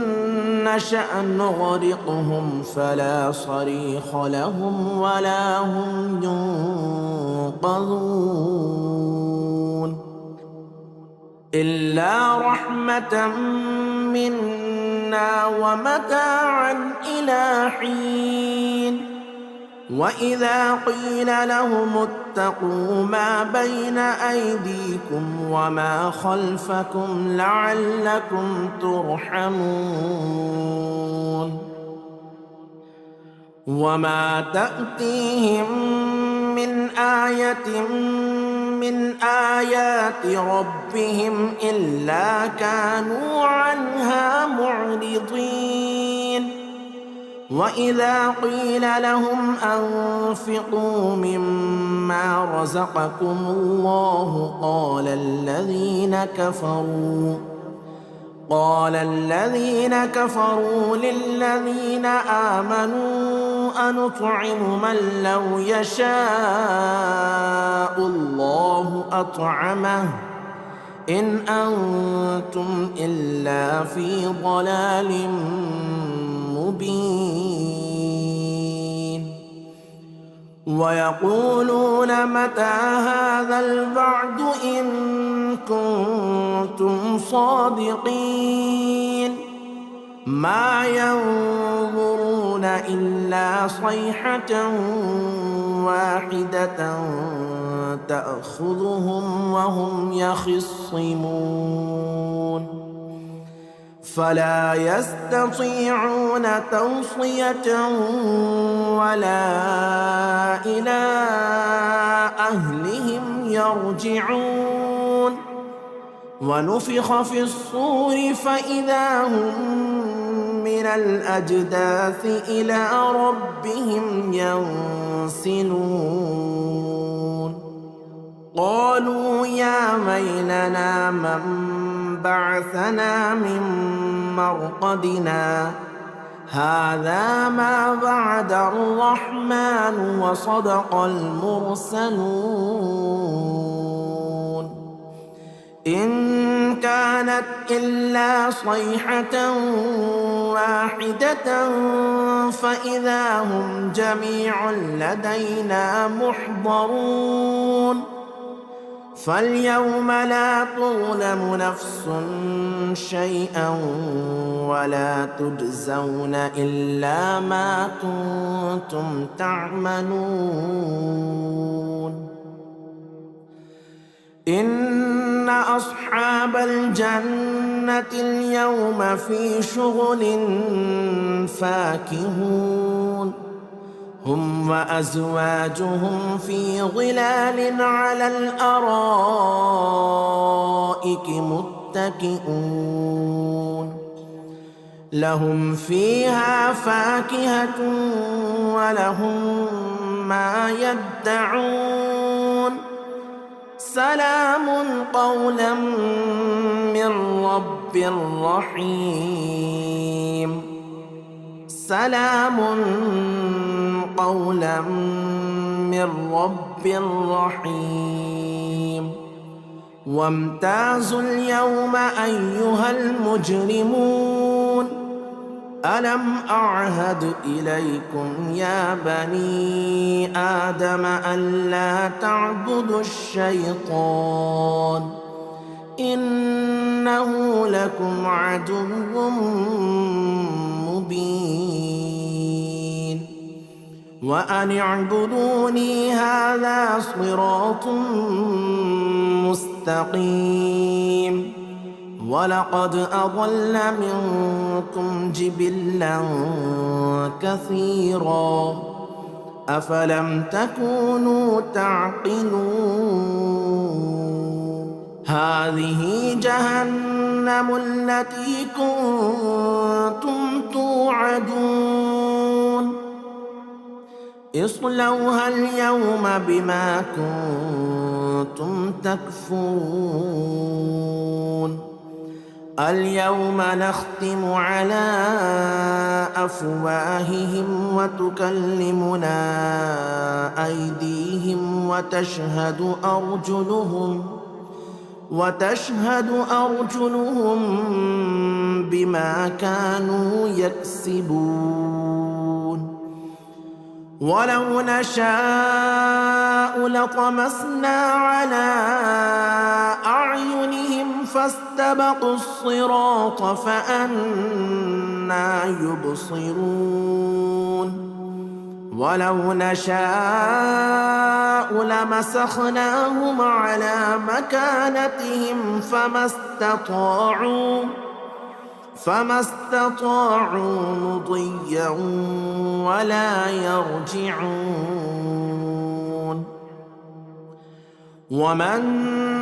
نشأ نغرقهم فلا صريخ لهم ولا هم ينقذون إلا رحمة منا ومتاعا إلى حين وإذا قيل لهم اتقوا ما بين أيديكم وما خلفكم لعلكم ترحمون وما تأتيهم من آية من آيات ربهم إلا كانوا عنها معرضين وإذا قيل لهم أنفقوا مما رزقكم الله قال الذين كفروا للذين آمنوا أنطعم من لو يشاء الله أطعمه إن أنتم إلا في ضلال مبين ويقولون متى هذا الوعد إن كنتم صادقين ما ينظرون إلا صيحة واحدة تأخذهم وهم يخصمون فلا يستطيعون توصية ولا إلى أهلهم يرجعون ونفخ في الصور فإذا هم من الأجداث إلى ربهم ينسلون قالوا يا ويلنا من بعثنا من مرقدنا هذا ما وعد الرحمن وصدق المرسلون إن كانت إلا صيحة واحدة فإذا هم جميع لدينا محضرون فاليوم لا تظلم نفس شيئا ولا تجزون إلا ما كنتم تعملون إن أصحاب الجنة اليوم في شغل فاكهون هم وأزواجهم في ظلال على الأرائك متكئون لهم فيها فاكهة ولهم ما يدعون سلام قولا من رب رحيم سلام قولا من رب رحيم وامتازوا اليوم أيها المجرمون ألم أعهد إليكم يا بني آدم ألا تعبدوا الشيطان إنه لكم عدو مبين وأن اعبدوني هذا صراط مستقيم ولقد أضل منكم جبلا كثيرا أفلم تكونوا تعقلون هذه جهنم التي كنتم توعدون اصلوها اليوم بما كنتم تكفرون اليوم نختم على أفواههم وتكلمنا أيديهم وتشهد أرجلهم بما كانوا يكسبون ولو نشاء لطمسنا على أعينهم فاستبقوا الصراط فأنى يبصرون ولو نشاء لمسخناهم على مكانتهم فما استطاعوا مضيا ولا يرجعون ومن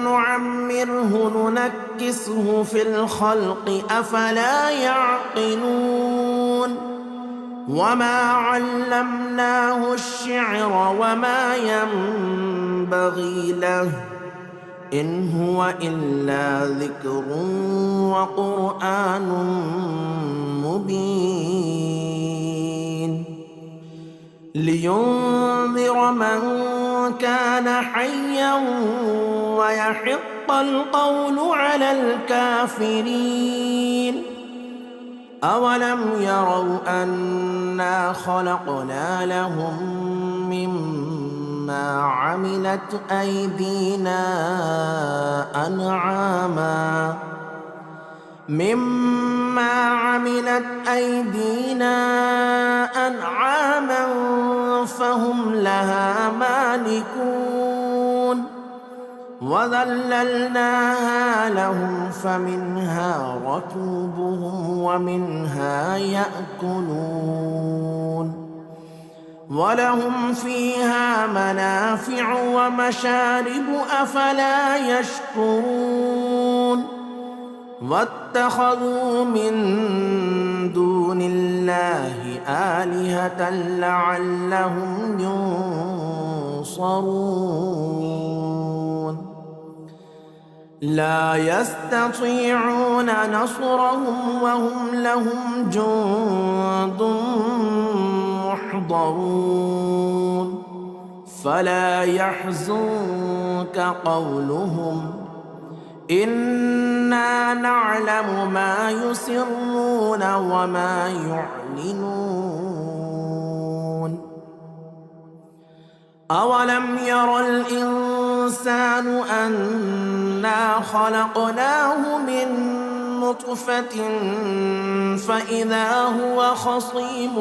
نعمره ننكسه في الخلق أفلا يعقلون وما علمناه الشعر وما ينبغي له إن هو إلا ذكر وقرآن مبين لينذر من كان حيا ويحق القول على الكافرين أولم يروا أنا خلقنا لهم مما عملت أيدينا أنعاما فهم لها مالكون وذللناها لهم فمنها ركوبهم ومنها يأكلون ولهم فيها منافع ومشارب أفلا يشكرون واتخذوا من دون الله آلهة لعلهم ينصرون لا يستطيعون نصرهم وهم لهم جند محضرون فلا يحزنك قولهم إنا نعلم ما يسرون وما يعلنون أولم ير الإنسان أنا خلقناه من نطفة فإذا هو خصيم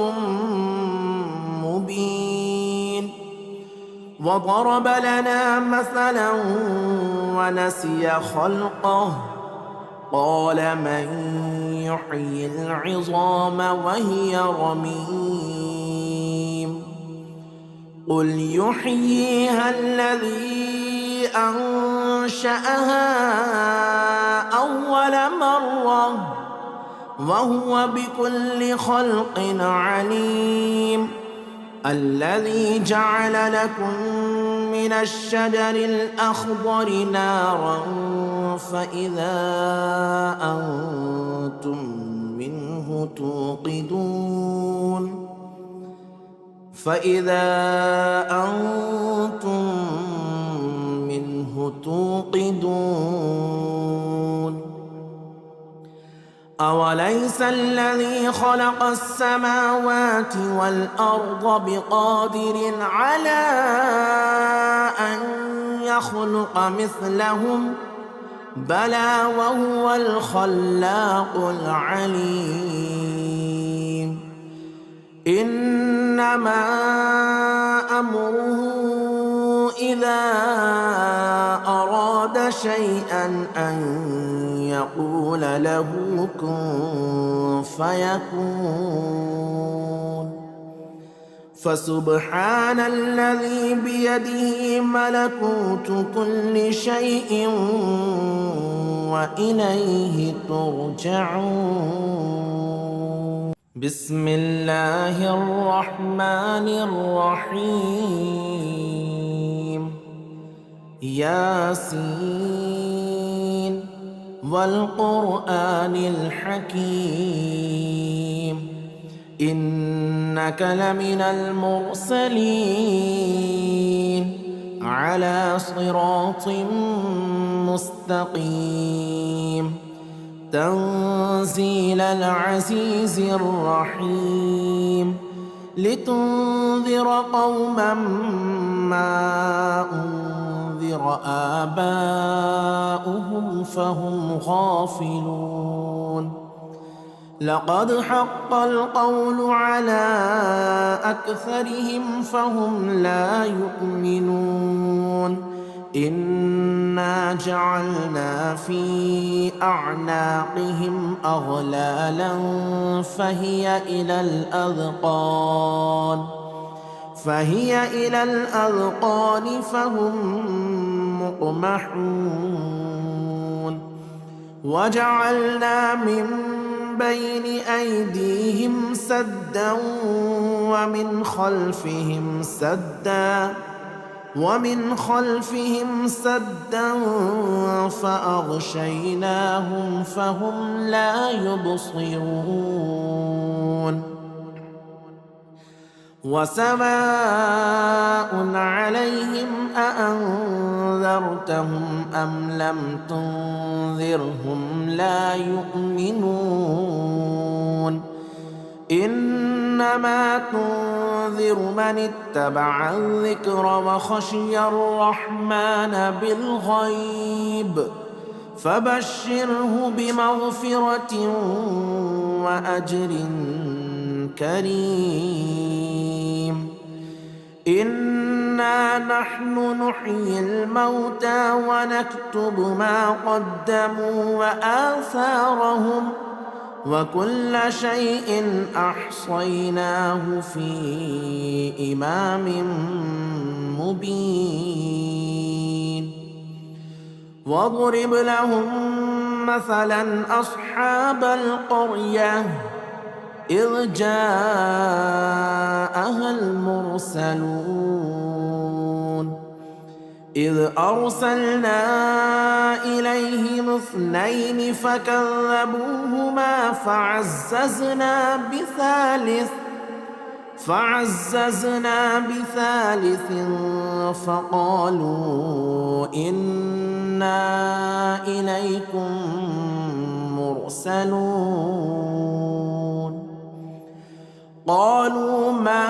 مبين وضرب لنا مثلا ونسي خلقه قال من يحيي العظام وهي رميم قل يحييها الذي أنشأها أول مرة وهو بكل خلق عليم الذي جعل لكم من الشجر الأخضر نارا فإذا أنتم منه توقدون أوليس الذي خلق السماوات والأرض بقادر على أن يخلق مثلهم بلى وهو الخلاق العليم إنما أمره إذا أراد شيئا أن يقول له كن فيكون. فسبحان الذي بيده ملكوت كل شيء وإليه ترجعون. بسم الله الرحمن الرحيم. ياسين والقرآن الحكيم إنك لمن المرسلين على صراط مستقيم تنزيل العزيز الرحيم لتنذر قوما ما أنذر آباؤهم فهم غافلون. لقد حق القول على أكثرهم فهم لا يؤمنون. إنا جعلنا في أعناقهم أغلالا فهي إلى الأذقان فهم مقمحون. وجعلنا من بين أيديهم سدا ومن خلفهم سدا فأغشيناهم فهم لا يبصرون. وسواء عليهم أأنذرتهم أم لم تنذرهم لا يؤمنون. إنما تنذر من اتبع الذكر وخشي الرحمن بالغيب فبشره بمغفرة وأجر كريم. إنا نحن نحيي الموتى ونكتب ما قدموا وآثارهم وكل شيء أحصيناه في إمام مبين. واضرب لهم مثلا أصحاب القرية إذ جاءها المرسلون إذ أرسلنا إليهم 2 فكذبوهما فعززنا بثالث فقالوا إنا إليكم مرسلون. قالوا ما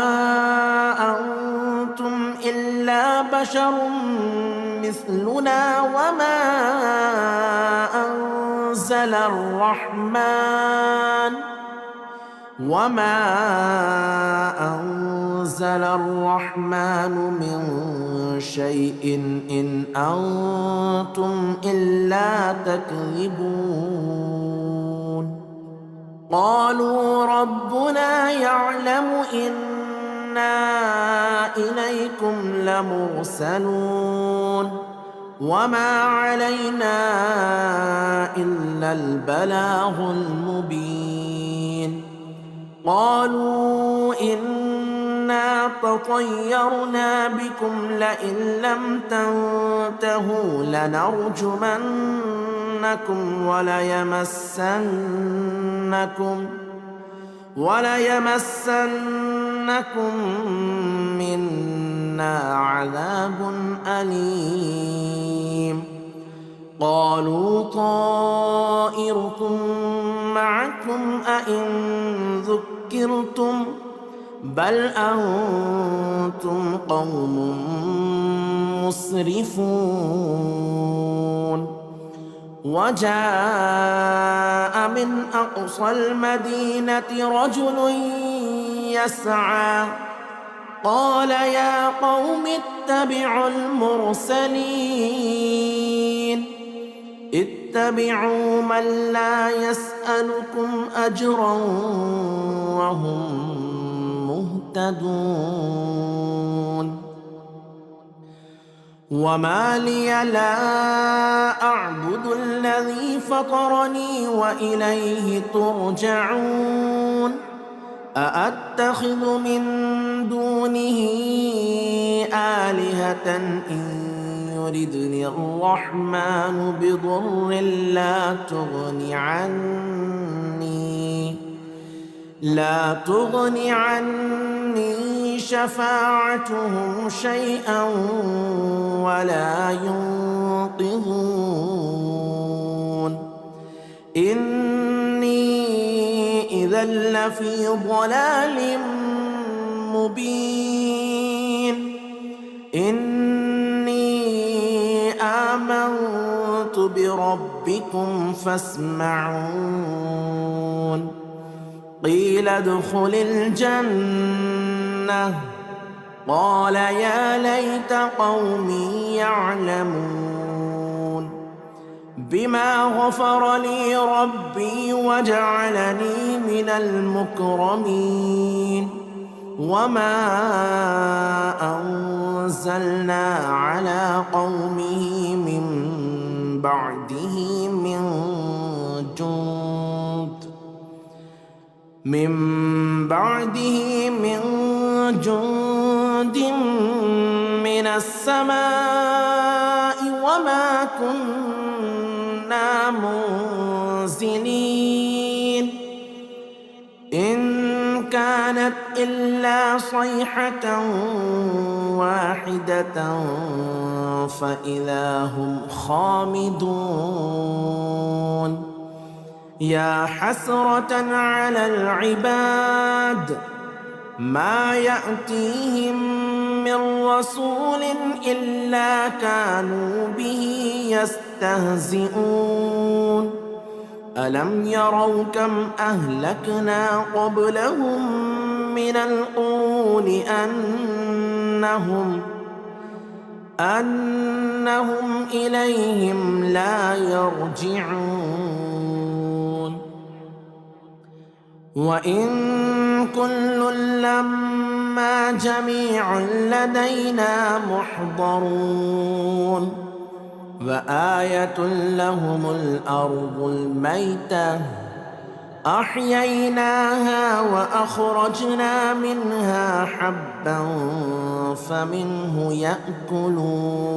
أنتم إلا بشر مثلنا وما أنزل الرحمن من شيء إن أنتم إلا تكذبون. قالوا ربنا يعلم إنا إليكم لمرسلون وما علينا إلا البلاغ المبين. قالوا إنا تطيرنا بكم لئن لم تنتهوا لنرجمنكم وليمسنكم منا عذاب أليم. قالوا طائركم معكم أئن ذكرتم بل أنتم قوم مسرفون. وجاء من أقصى المدينة رجل يسعى قال يا قوم اتبعوا المرسلين اتبعوا من لا يسألكم أجرا وهم مهتدون وما لي لا أعبد الذي فطرني وإليه ترجعون أأتخذ من دونه آلهة إن يردني الرحمن بضر لا تغن عني شفاعتهم شيئا ولا ينقذون إني إذا لفي ضلال مبين إني آمنت بربكم فاسمعون قيل ادخل الجنة قال يا ليت قومي يعلمون بما غفر لي ربي وجعلني من المكرمين وما أنزلنا على قومه من بعده من جند من السماء وما كنا منزلين إن كانت إلا صيحة واحدة فإذا هم خامدون يا حسرة على العباد ما يأتيهم من رسول إلا كانوا به يستهزئون ألم يروا كم أهلكنا قبلهم من القرون أنهم إليهم لا يرجعون وإن كل لما جميع لدينا محضرون وآية لهم الأرض الميتة أحييناها وأخرجنا منها حبا فمنه يأكلون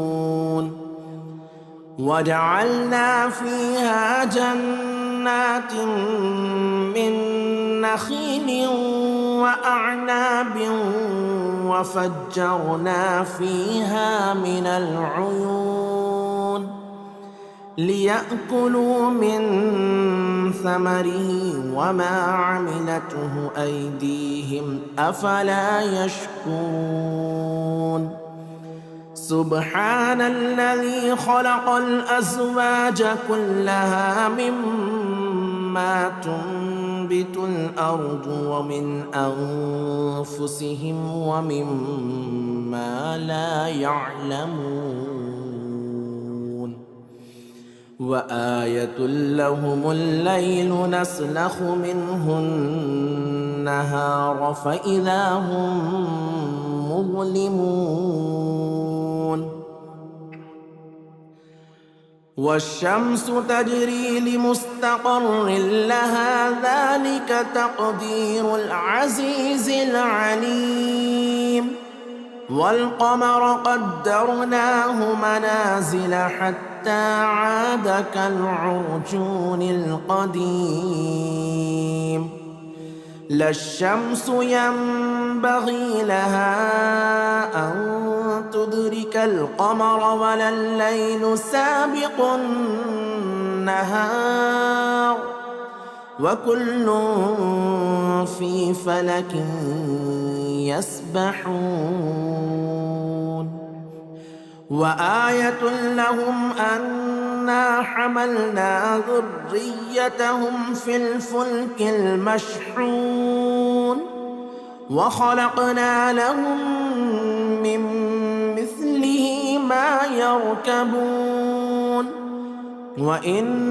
وجعلنا فيها جنات من نخيل وأعناب وفجرنا فيها من العيون ليأكلوا من ثمره وما عملته أيديهم أفلا يشكرون سبحان الذي خلق الأزواج كلها مما تنبت الأرض ومن أنفسهم ومما لا يعلمون وآية لهم الليل نسلخ منه النهار فإذا هم مظلمون والشمس تجري لمستقر لها ذلك تقدير العزيز العليم والقمر قدرناه منازل حتى عاد كالعرجون القديم لا الشمس ينبغي لها أن تدرك القمر ولا الليل سابق النهار وكل في فلك يسبحون وآية لهم أنا حملنا ذريتهم في الفلك المشحون وخلقنا لهم من مثله ما يركبون وإن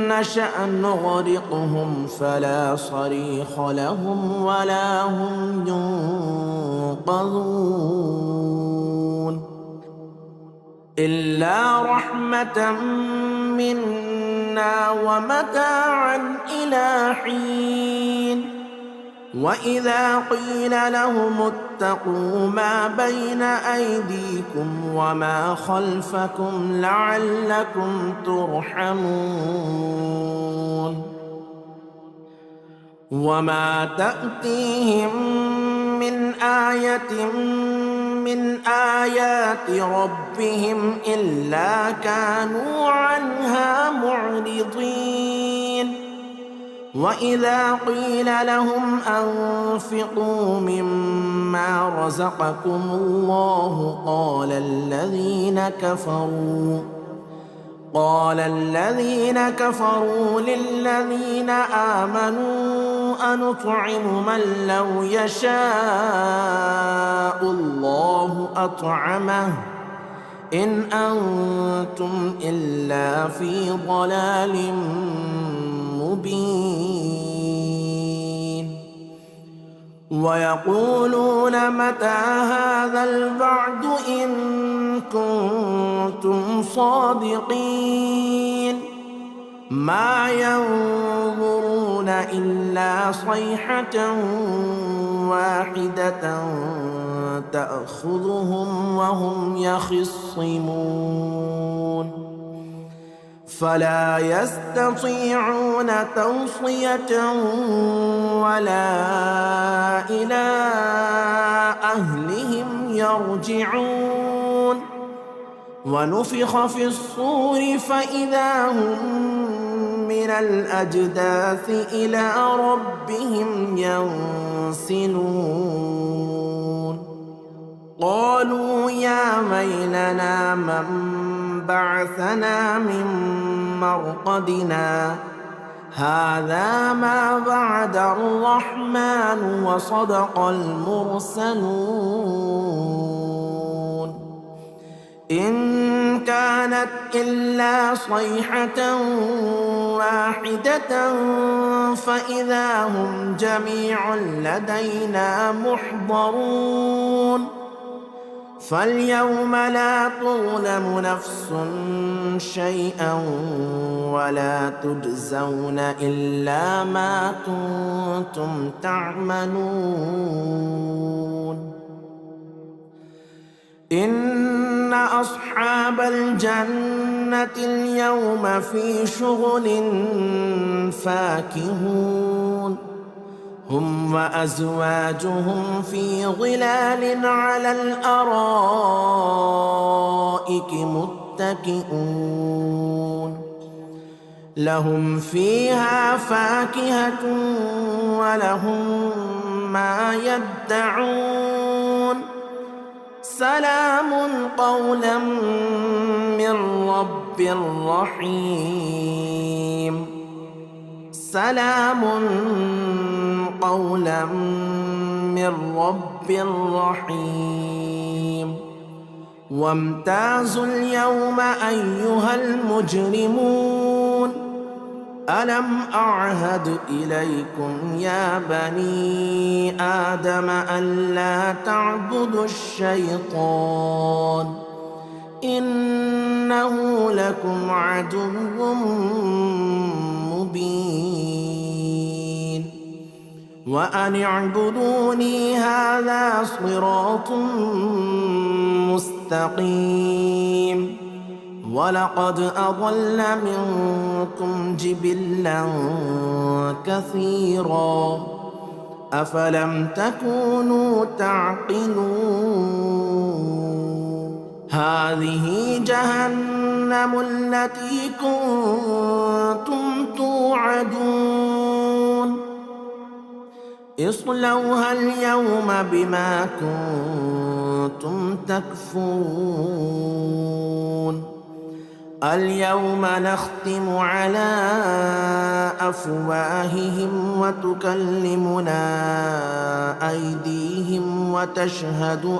نشأ نغرقهم فلا صريخ لهم ولا هم ينقذون إلا رحمة منا ومتاعا إلى حين وإذا قيل لهم اتقوا ما بين أيديكم وما خلفكم لعلكم ترحمون وما تأتيهم من آية من آيات ربهم إلا كانوا عنها معرضين وإذا قيل لهم أنفقوا مما رزقكم الله قال الذين كفروا للذين آمنوا أنطعم من لو يشاء الله أطعمه إن أنتم إلا في ضلال مبين ويقولون متى هذا الوعد إن كنتم صادقين ما ينظرون إلا صيحة واحدة تأخذهم وهم يخصمون فلا يستطيعون توصية ولا إلى أهلهم يرجعون ونفخ في الصور فإذا هم من الأجداث إلى ربهم ينسلون قالوا يا ويلنا من بعثنا من مرقدنا هذا ما وعد الرحمن وصدق المرسلون إن كانت إلا صيحة واحدة فإذا هم جميع لدينا محضرون فاليوم لا تظلم نفس شيئا ولا تجزون إلا ما كنتم تعملون إن أصحاب الجنة اليوم في شغل فاكهون هم وأزواجهم في ظلال على الأرائك متكئون لهم فيها فاكهة ولهم ما يدعون سلام قولا من رب رحيم سلام قولا من رب رحيم وامتازوا اليوم أيها المجرمون ألم أعهد إليكم يا بني آدم ألا تعبدوا الشيطان إنه لكم عدو مبين وأن اعبدوني هذا صراط مستقيم ولقد أضل منكم جبلا كثيرا أفلم تكونوا تعقلون هذه جهنم التي كنتم توعدون اصلوها اليوم بما كنتم تكفرون اليوم نختم على أفواههم وتكلمنا أيديهم وتشهد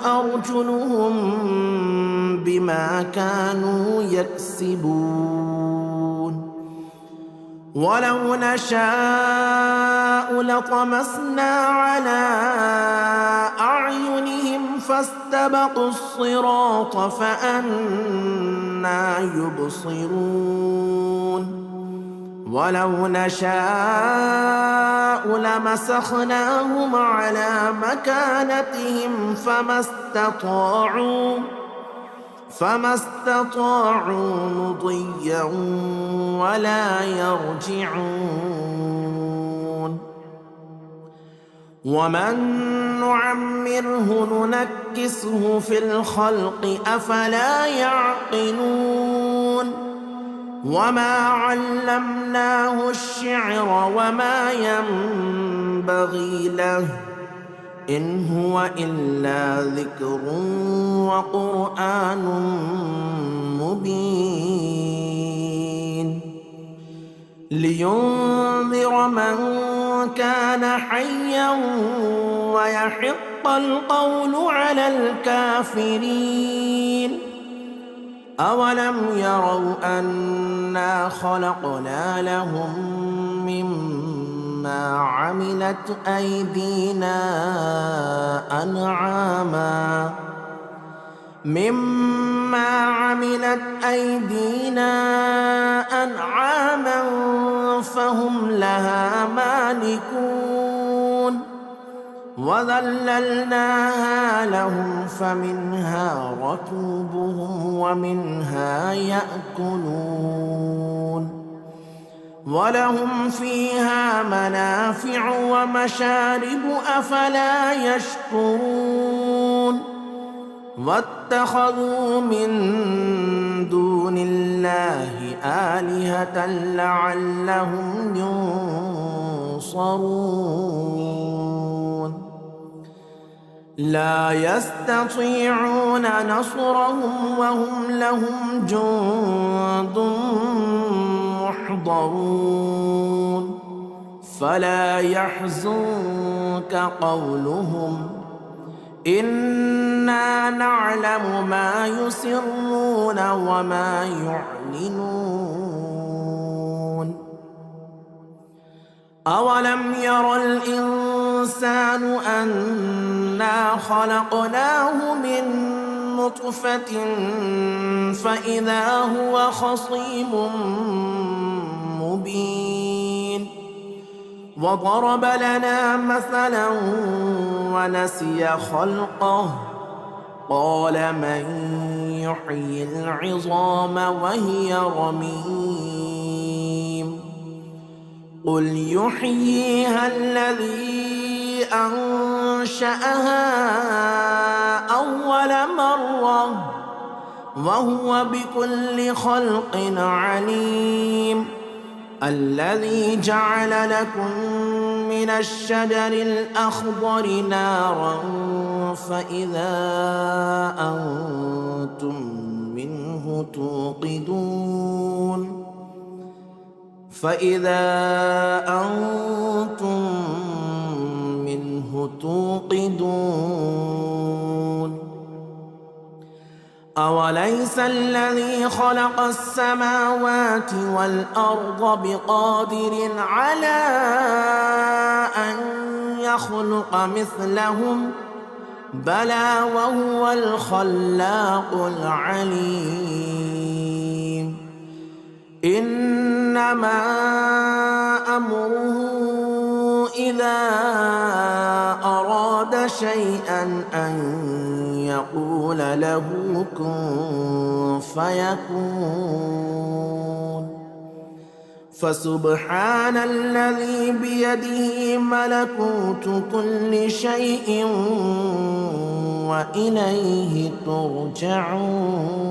أرجلهم بما كانوا يكسبون ولو نشاء لطمسنا على أعينهم فاستبقوا الصراط فأنى يبصرون ولو نشاء لمسخناهم على مكانتهم فما استطاعوا مضيا ولا يرجعون ومن نعمره ننكسه في الخلق أفلا يعقلون وما علمناه الشعر وما ينبغي له إن هو إلا ذكر وقرآن مبين لينذر من كان حيا ويحق القول على الكافرين أولم يروا أنا خلقنا لهم مما عملت أيدينا أنعاما فهم لها مالكون وذللناها لهم فمنها ركوبهم ومنها يأكلون ولهم فيها منافع ومشارب أفلا يشكرون واتخذوا من دون الله آلهة لعلهم ينصرون لا يستطيعون نصرهم وهم لهم جند محضرون فلا يحزنك قولهم إنا نعلم ما يسرون وما يعلنون أولم ير الإنسان أنا خلقناه من نطفة فإذا هو خصيم مبين وضرب لنا مثلا ونسي خلقه قال من يحيي العظام وهي رميم قل يحييها الذي أنشأها أول مرة وهو بكل خلق عليم الذي جعل لكم من الشجر الأخضر نارا فإذا أنتم منه توقدون أوليس الذي خلق السماوات والأرض بقادر على أن يخلق مثلهم بلى وهو الخلاق العليم إنما أمره إذا أراد شيئا أن يقول له كن فيكون فسبحان الذي بيده ملكوت كل شيء وإليه ترجعون.